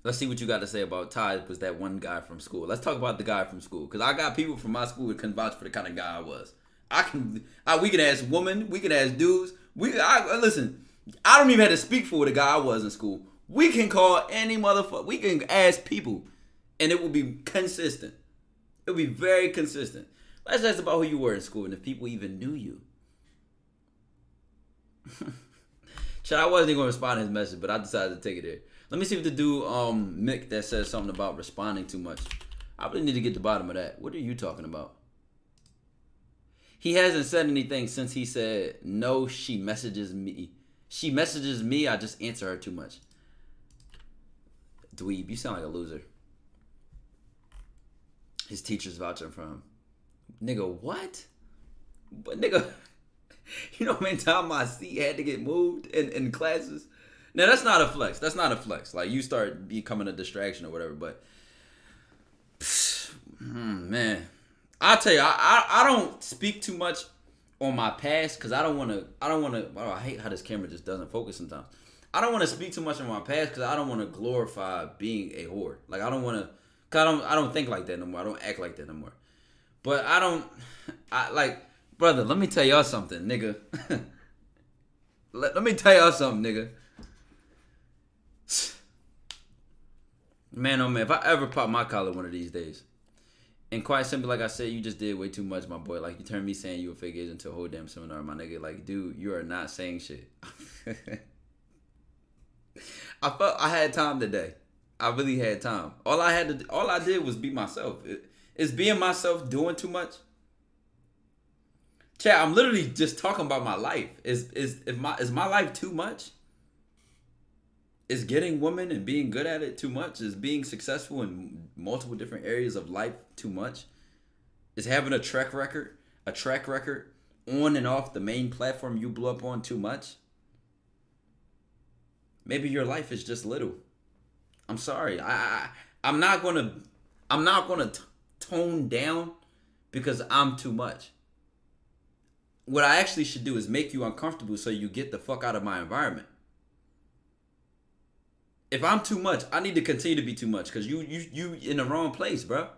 Let's see what you got to say about Ty was that one guy from school. Let's talk about the guy from school. Because I got people from my school that can vouch for the kind of guy I was. We can ask women. We can ask dudes. Listen, I don't even have to speak for the guy I was in school. We can call any motherfucker. We can ask people. And it will be consistent. It will be very consistent. Let's ask about who you were in school and if people even knew you. Shit, I wasn't even going to respond to his message, but I decided to take it there. Let me see what the dude, Mick, that says something about responding too much. I really need to get to the bottom of that. What are you talking about? He hasn't said anything since he said, no, she messages me. She messages me, I just answer her too much. Dweeb, you sound like a loser. His teacher's vouching for him. Nigga, what? But nigga, you know how many times my seat had to get moved in classes? Now, that's not a flex. That's not a flex. Like, you start becoming a distraction or whatever, but... man. I'll tell you, I don't speak too much on my past because I don't want to... I hate how this camera just doesn't focus sometimes. I don't want to speak too much on my past because I don't want to glorify being a whore. Like, I don't want to... Because I don't think like that no more. I don't act like that no more. But brother, let me tell y'all something, nigga. let me tell y'all something, nigga. Man, oh man, if I ever pop my collar one of these days, and quite simply, like I said, you just did way too much, my boy. Like, you turned me saying you a fake agent to a whole damn seminar, my nigga. Like, dude, you are not saying shit. I felt I had time today. I really had time. All I did was be myself. Is being myself doing too much? Chat, I'm literally just talking about my life. Is my life too much? Is getting women and being good at it too much? Is being successful in multiple different areas of life too much? Is having a track record on and off the main platform you blew up on too much? Maybe your life is just little. I'm sorry. I'm not gonna tone down because I'm too much. What I actually should do is make you uncomfortable so you get the fuck out of my environment. If I'm too much, I need to continue to be too much because you in the wrong place, bro.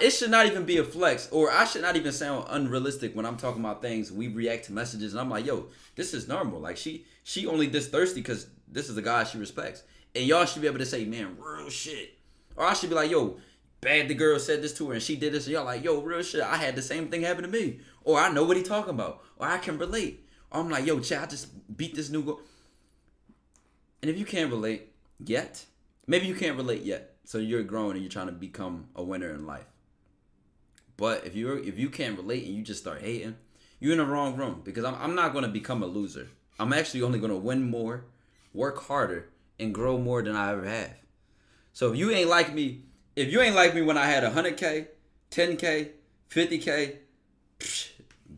It should not even be a flex, or I should not even sound unrealistic when I'm talking about things. We react to messages, and I'm like, yo, this is normal. Like, she only this thirsty because this is a guy she respects. And y'all should be able to say, man, real shit. Or I should be like, yo, bad the girl said this to her and she did this. And y'all like, yo, real shit, I had the same thing happen to me. Or I know what he talking about. Or I can relate. Or I'm like, yo, chat, I just beat this new girl. And if you can't relate yet, maybe you can't relate yet. So you're growing and you're trying to become a winner in life. But if you can't relate and you just start hating, you're in the wrong room. Because I'm not going to become a loser. I'm actually only going to win more, work harder, and grow more than I ever have. So if you ain't like me when I had 100K, 10K, 50K,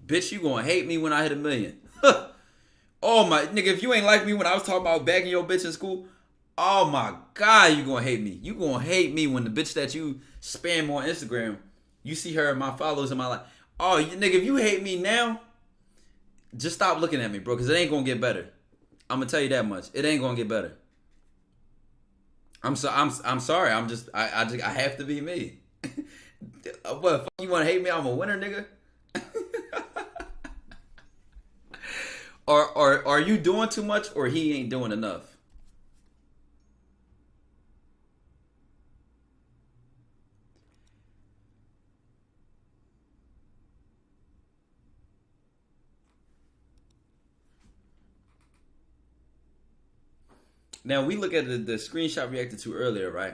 bitch, you going to hate me when I hit 1 million. Oh my, nigga, if you ain't like me when I was talking about bagging your bitch in school, oh my God, you gonna hate me. You gonna hate me when the bitch that you spam on Instagram, you see her in my follows in my life. Oh, nigga, if you hate me now, just stop looking at me, bro, because it ain't gonna get better. I'm gonna tell you that much. It ain't gonna get better. I'm sorry. I have to be me. What? Fuck, you want to hate me? I'm a winner, nigga. Or are you doing too much, or he ain't doing enough? Now we look at the screenshot reacted to earlier, right?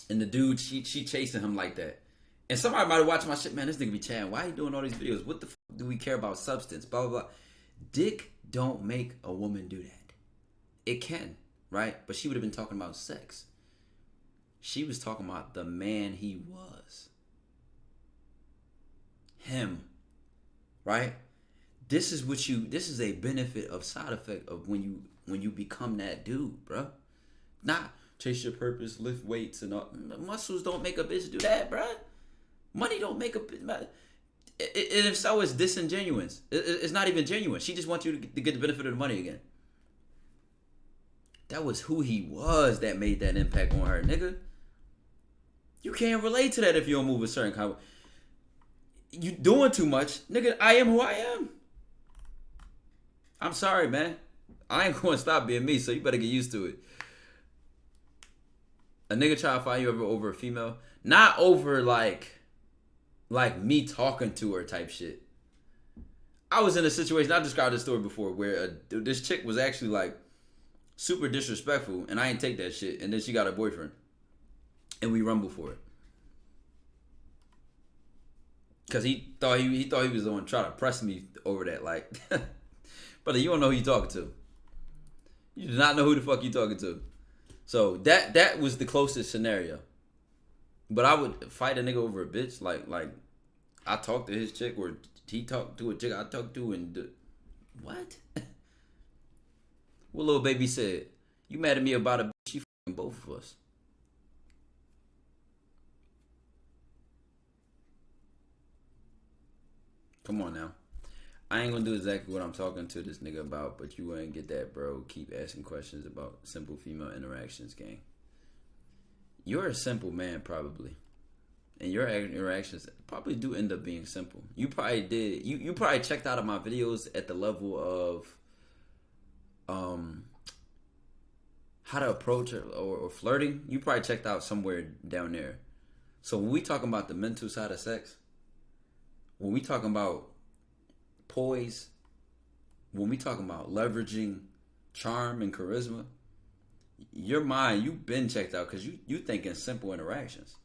And the dude, she chasing him like that. And somebody might have watched my shit, man, this nigga be chatting. Why are you doing all these videos? What the fuck do we care about substance? Blah, blah, blah. Dick don't make a woman do that. It can, right? But she would have been talking about sex. She was talking about the man he was. Him. Right? This is a benefit of side effect of when you become that dude, bro. Not chase your purpose, lift weights, and all. Muscles don't make a bitch do that, bro. Money don't make a bitch. And if so, it's disingenuous. It's not even genuine. She just wants you to get the benefit of the money again. That was who he was that made that impact on her, nigga. You can't relate to that if you don't move a certain kind of. You doing too much, nigga. I am who I am. I'm sorry, man. I ain't going to stop being me, so you better get used to it. A nigga try to find you over a female, not over like me talking to her type shit. I was in a situation, I described this story before, where this chick was actually like super disrespectful, and I ain't take that shit, and then she got a boyfriend, and we rumbled for it. Cause he thought he was going to try to press me over that, like, brother, you don't know who you talking to. You do not know who the fuck you talking to. So that was the closest scenario. But I would fight a nigga over a bitch, like I talked to his chick, or he talked to a chick I talked to, and what? What little baby said? You mad at me about a bitch? She fucking both of us. Come on now. I ain't gonna do exactly what I'm talking to this nigga about, but you wouldn't get that, bro. Keep asking questions about simple female interactions, gang. You're a simple man, probably. And your interactions probably do end up being simple. You probably did. You probably checked out of my videos at the level of how to approach or flirting. You probably checked out somewhere down there. So when we talking about the mental side of sex, when we talking about poise, when we talking about leveraging charm and charisma, your mind, you've been checked out, because you thinking simple interactions.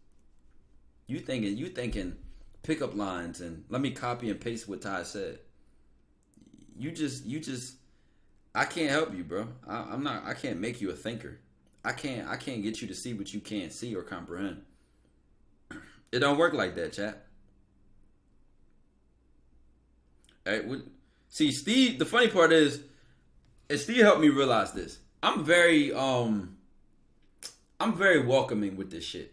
You thinking pickup lines and let me copy and paste what Ty said. You just I can't help you, bro. I can't make you a thinker. I can't get you to see what you can't see or comprehend. It don't work like that, chat. See, Steve, the funny part is Steve helped me realize this. I'm very welcoming with this shit.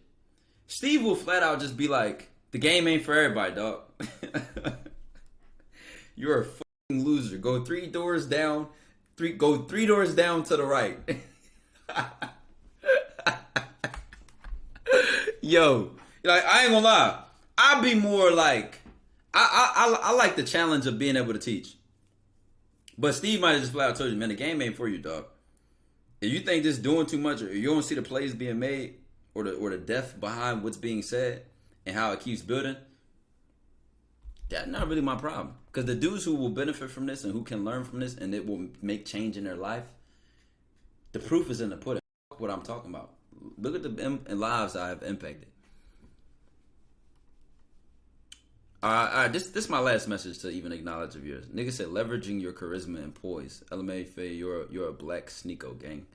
Steve will flat out just be like, the game ain't for everybody, dog. You're a fucking loser. Go three doors down to the right. Yo, like, I ain't gonna lie. I'd be more like, I like the challenge of being able to teach. But Steve might have just flat out told you, man, the game ain't for you, dog. If you think this doing too much, or you don't see the plays being made, or the depth behind what's being said and how it keeps building, that's not really my problem. Because the dudes who will benefit from this and who can learn from this and it will make change in their life, the proof is in the pudding. What I'm talking about. Look at the lives I have impacted. All right, this is my last message to even acknowledge of yours. Nigga said leveraging your charisma and poise. LMA Faye, you're a black sneako gang.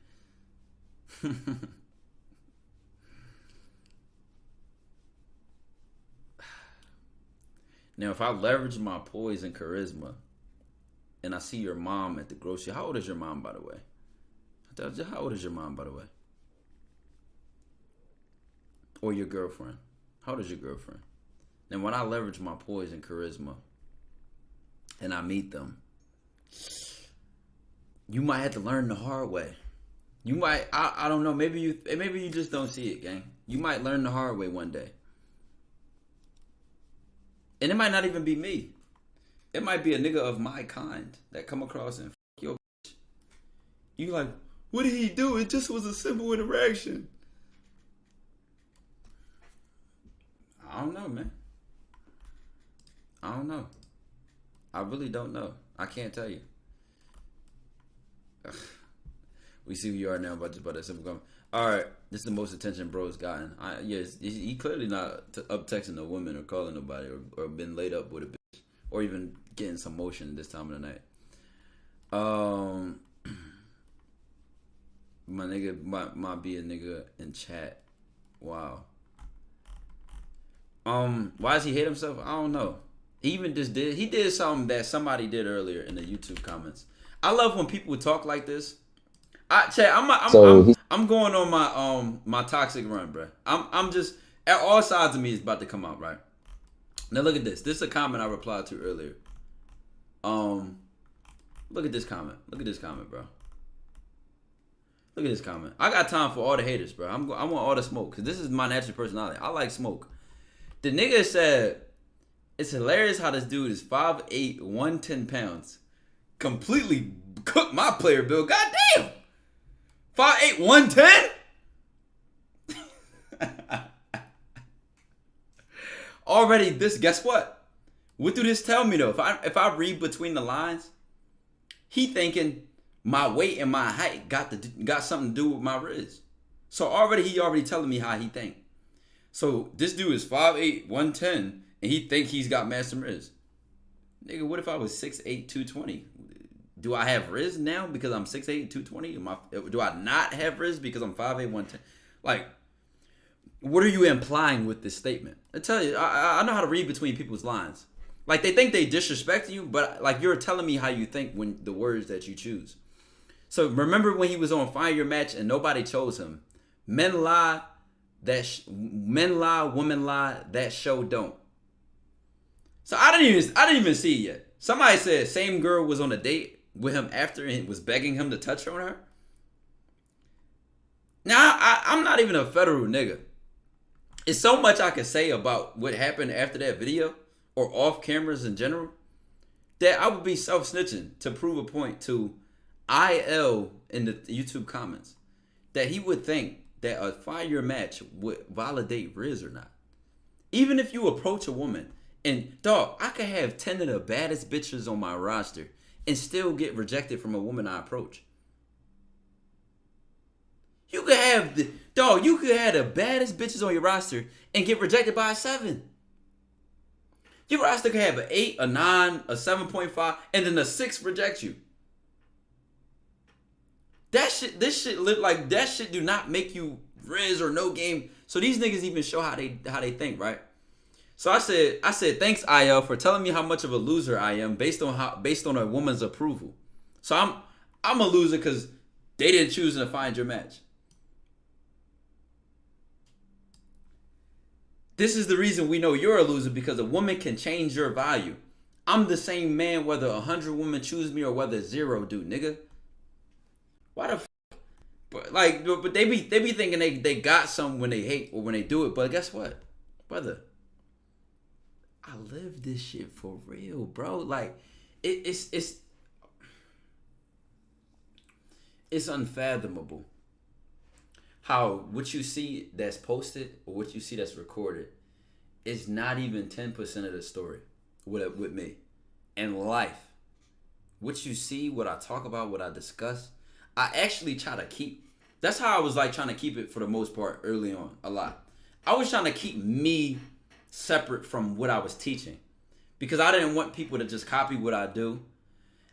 Now, if I leverage my poise and charisma, and I see your mom at the grocery, how old is your mom, by the way? How old is your mom, by the way? Or your girlfriend? How old is your girlfriend? And when I leverage my poise and charisma, and I meet them, you might have to learn the hard way. You might, I don't know. Maybe you just don't see it, gang. You might learn the hard way one day, and it might not even be me. It might be a nigga of my kind that come across and fuck your bitch. You like, what did he do? It just was a simple interaction. I don't know, man. I don't know. I really don't know. I can't tell you. Ugh. We see who you are now about that simple comment. All right, this is the most attention bro's gotten. Yes, he clearly not up texting a woman or calling nobody or been laid up with a bitch or even getting some motion this time of the night. My nigga might be a nigga in chat. Wow. Why does he hate himself? I don't know. He did something that somebody did earlier in the YouTube comments. I love when people talk like this. I'm going on my toxic run, bro. I'm just at all sides of me is about to come out, right? Now look at this. This is a comment I replied to earlier. Look at this comment. Look at this comment, bro. Look at this comment. I got time for all the haters, bro. I want all the smoke because this is my natural personality. I like smoke. The nigga said, it's hilarious how this dude is 5'8", 110 pounds. Completely cooked my player bill. God damn. 5'8", 110? Already this, guess what? What do this tell me though? If I read between the lines, he thinking my weight and my height got something to do with my riz. So he already telling me how he think. So this dude is 5'8", 110, and he think he's got massive riz. Nigga, what if I was 6'8", 220? Do I have riz now because I'm 6'8", 220? Do I not have riz because I'm 5'8", 110? Like, what are you implying with this statement? I tell you, I know how to read between people's lines. Like, they think they disrespect you, but like you're telling me how you think when the words that you choose. So remember when he was on Find Your Match and nobody chose him? Men lie, women lie, that show don't. So I didn't even see it yet. Somebody said same girl was on a date with him after and was begging him to touch on her. Now I'm not even a federal nigga. It's so much I could say about what happened after that video or off cameras in general that I would be self-snitching to prove a point to IL in the YouTube comments that he would think that a fire match would validate Riz or not. Even if you approach a woman and dog, I could have 10 of the baddest bitches on my roster and still get rejected from a woman I approach. You could have the baddest bitches on your roster and get rejected by a 7. Your roster could have an 8, a 9, a 7.5, and then a 6 reject you. This shit look like that shit do not make you Riz or no game. So these niggas even show how they think, right? So I said thanks IL for telling me how much of a loser I am based on a woman's approval. So I'm a loser because they didn't choose to find your match. This is the reason we know you're a loser because a woman can change your value. I'm the same man whether 100 women choose me or whether 0 do, nigga. Why the f***? But they be thinking they got something when they hate or when they do it. But guess what, brother? I live this shit for real, bro. Like it's unfathomable how what you see that's posted or what you see that's recorded is not even 10% of the story with me and life. What you see, what I talk about, what I discuss, I actually try to keep. That's how I was like trying to keep it for the most part early on a lot. I was trying to keep me separate from what I was teaching because I didn't want people to just copy what I do.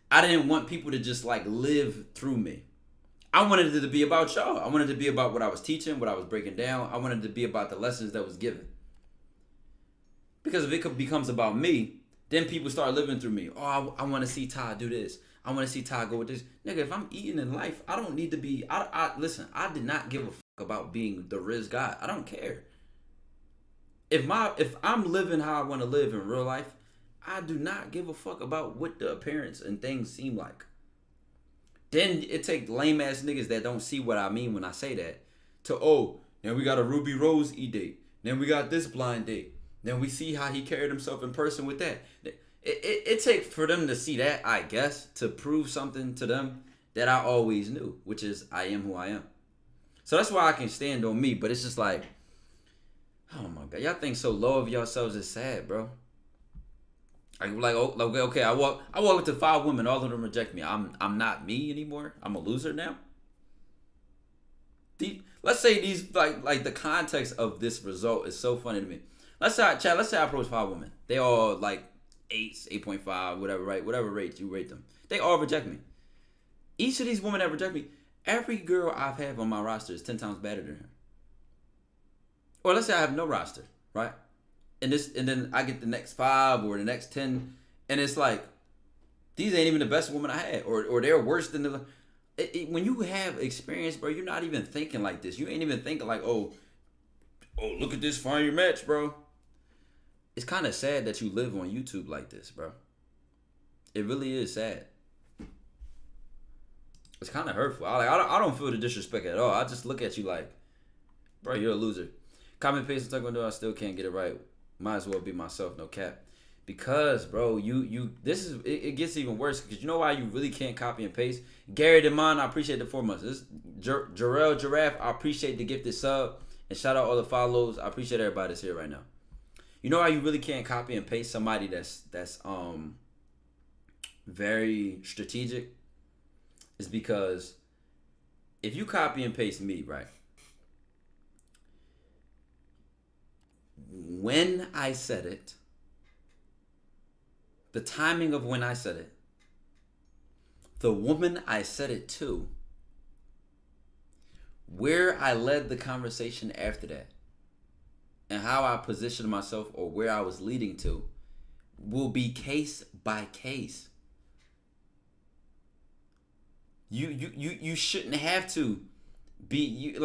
I didn't want people to just like live through me. I wanted it to be about y'all. I wanted it to be about what I was teaching, what I was breaking down. I wanted it to be about the lessons that was given. Because if it becomes about me, then people start living through me. Oh, I want to see Ty do this. I want to see Ty go with this. Nigga, if I'm eating in life, I don't need to be. Listen, I did not give a fuck about being the Riz guy. I don't care. If I'm living how I want to live in real life, I do not give a fuck about what the appearance and things seem like. Then it take lame ass niggas that don't see what I mean when I say that to, oh, then we got a Ruby Rose date. Then we got this blind date. Then we see how he carried himself in person with that. It take for them to see that, I guess, to prove something to them that I always knew, which is I am who I am. So that's why I can stand on me. But it's just like, oh my God, y'all think so low of yourselves is sad, bro. Okay, I walk up to 5 women, all of them reject me. I'm not me anymore. I'm a loser now. Let's say these like the context of this result is so funny to me. Let's say I approach 5 women. They all like 8s, 8.5, whatever, right? Whatever rate you rate them. They all reject me. Each of these women that reject me, every girl I've had on my roster is 10 times better than her. Or let's say I have no roster, right? And then I get the next 5 or the next 10, and it's like these ain't even the best woman I had, or they're worse than the. When you have experience, bro, you're not even thinking like this. You ain't even thinking like, oh, look at this, find your match, bro. It's kind of sad that you live on YouTube like this, bro. It really is sad. It's kind of hurtful. I don't feel the disrespect at all. I just look at you like, bro, you're a loser. Comment, paste, and Tykwondoe. I still can't get it right. Might as well be myself, no cap. Because, bro, it gets even worse. Because you know why you really can't copy and paste? Gary Demond, I appreciate the 4 months. This Jarrell Giraffe, I appreciate the gifted sub. And shout out all the follows. I appreciate everybody that's here right now. You know why you really can't copy and paste somebody that's very strategic? Is because if you copy and paste me, right? When I said it, the timing of when I said it, the woman I said it to, where I led the conversation after that, and how I positioned myself or where I was leading to will be case by case. You shouldn't have to be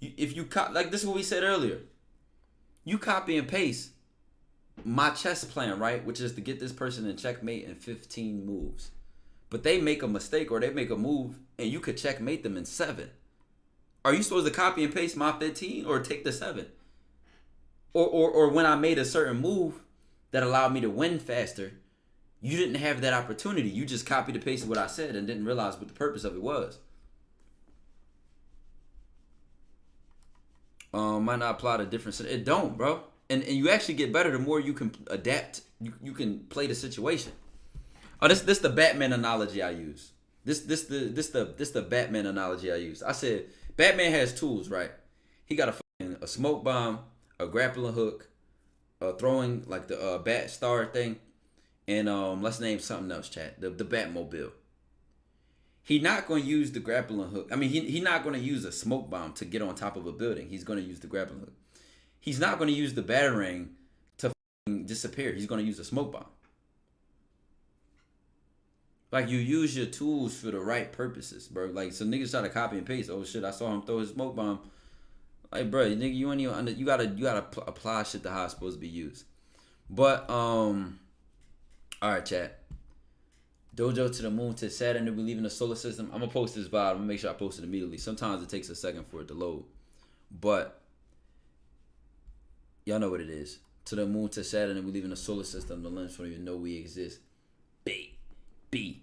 if you like this is what we said earlier. You copy and paste my chess plan, right? Which is to get this person in checkmate in 15 moves. But they make a mistake or they make a move and you could checkmate them in 7. Are you supposed to copy and paste my 15 or take the 7? Or when I made a certain move that allowed me to win faster, you didn't have that opportunity. You just copied and pasted what I said and didn't realize what the purpose of it was. Might not apply to different. It don't, bro. And you actually get better the more you can adapt. You can play the situation. Oh, this the Batman analogy I use. This the Batman analogy I use. I said Batman has tools, right? He got a smoke bomb, a grappling hook, throwing like the bat star thing, and let's name something else, chat. The Batmobile. He's not going to use the grappling hook. I mean, he's not going to use a smoke bomb to get on top of a building. He's going to use the grappling hook. He's not going to use the batarang to disappear. He's going to use a smoke bomb. Like, you use your tools for the right purposes, bro. Like, so niggas try to copy and paste. Oh shit, I saw him throw his smoke bomb. Like, bro, nigga, you gotta apply shit to how it's supposed to be used. But all right, chat. Dojo to the moon to Saturn to believe in the solar system. I'm gonna post this vibe. I'm gonna make sure I post it immediately. Sometimes it takes a second for it to load, but y'all know what it is. To the moon to Saturn and we live in the solar system. The lens don't even know we exist. B.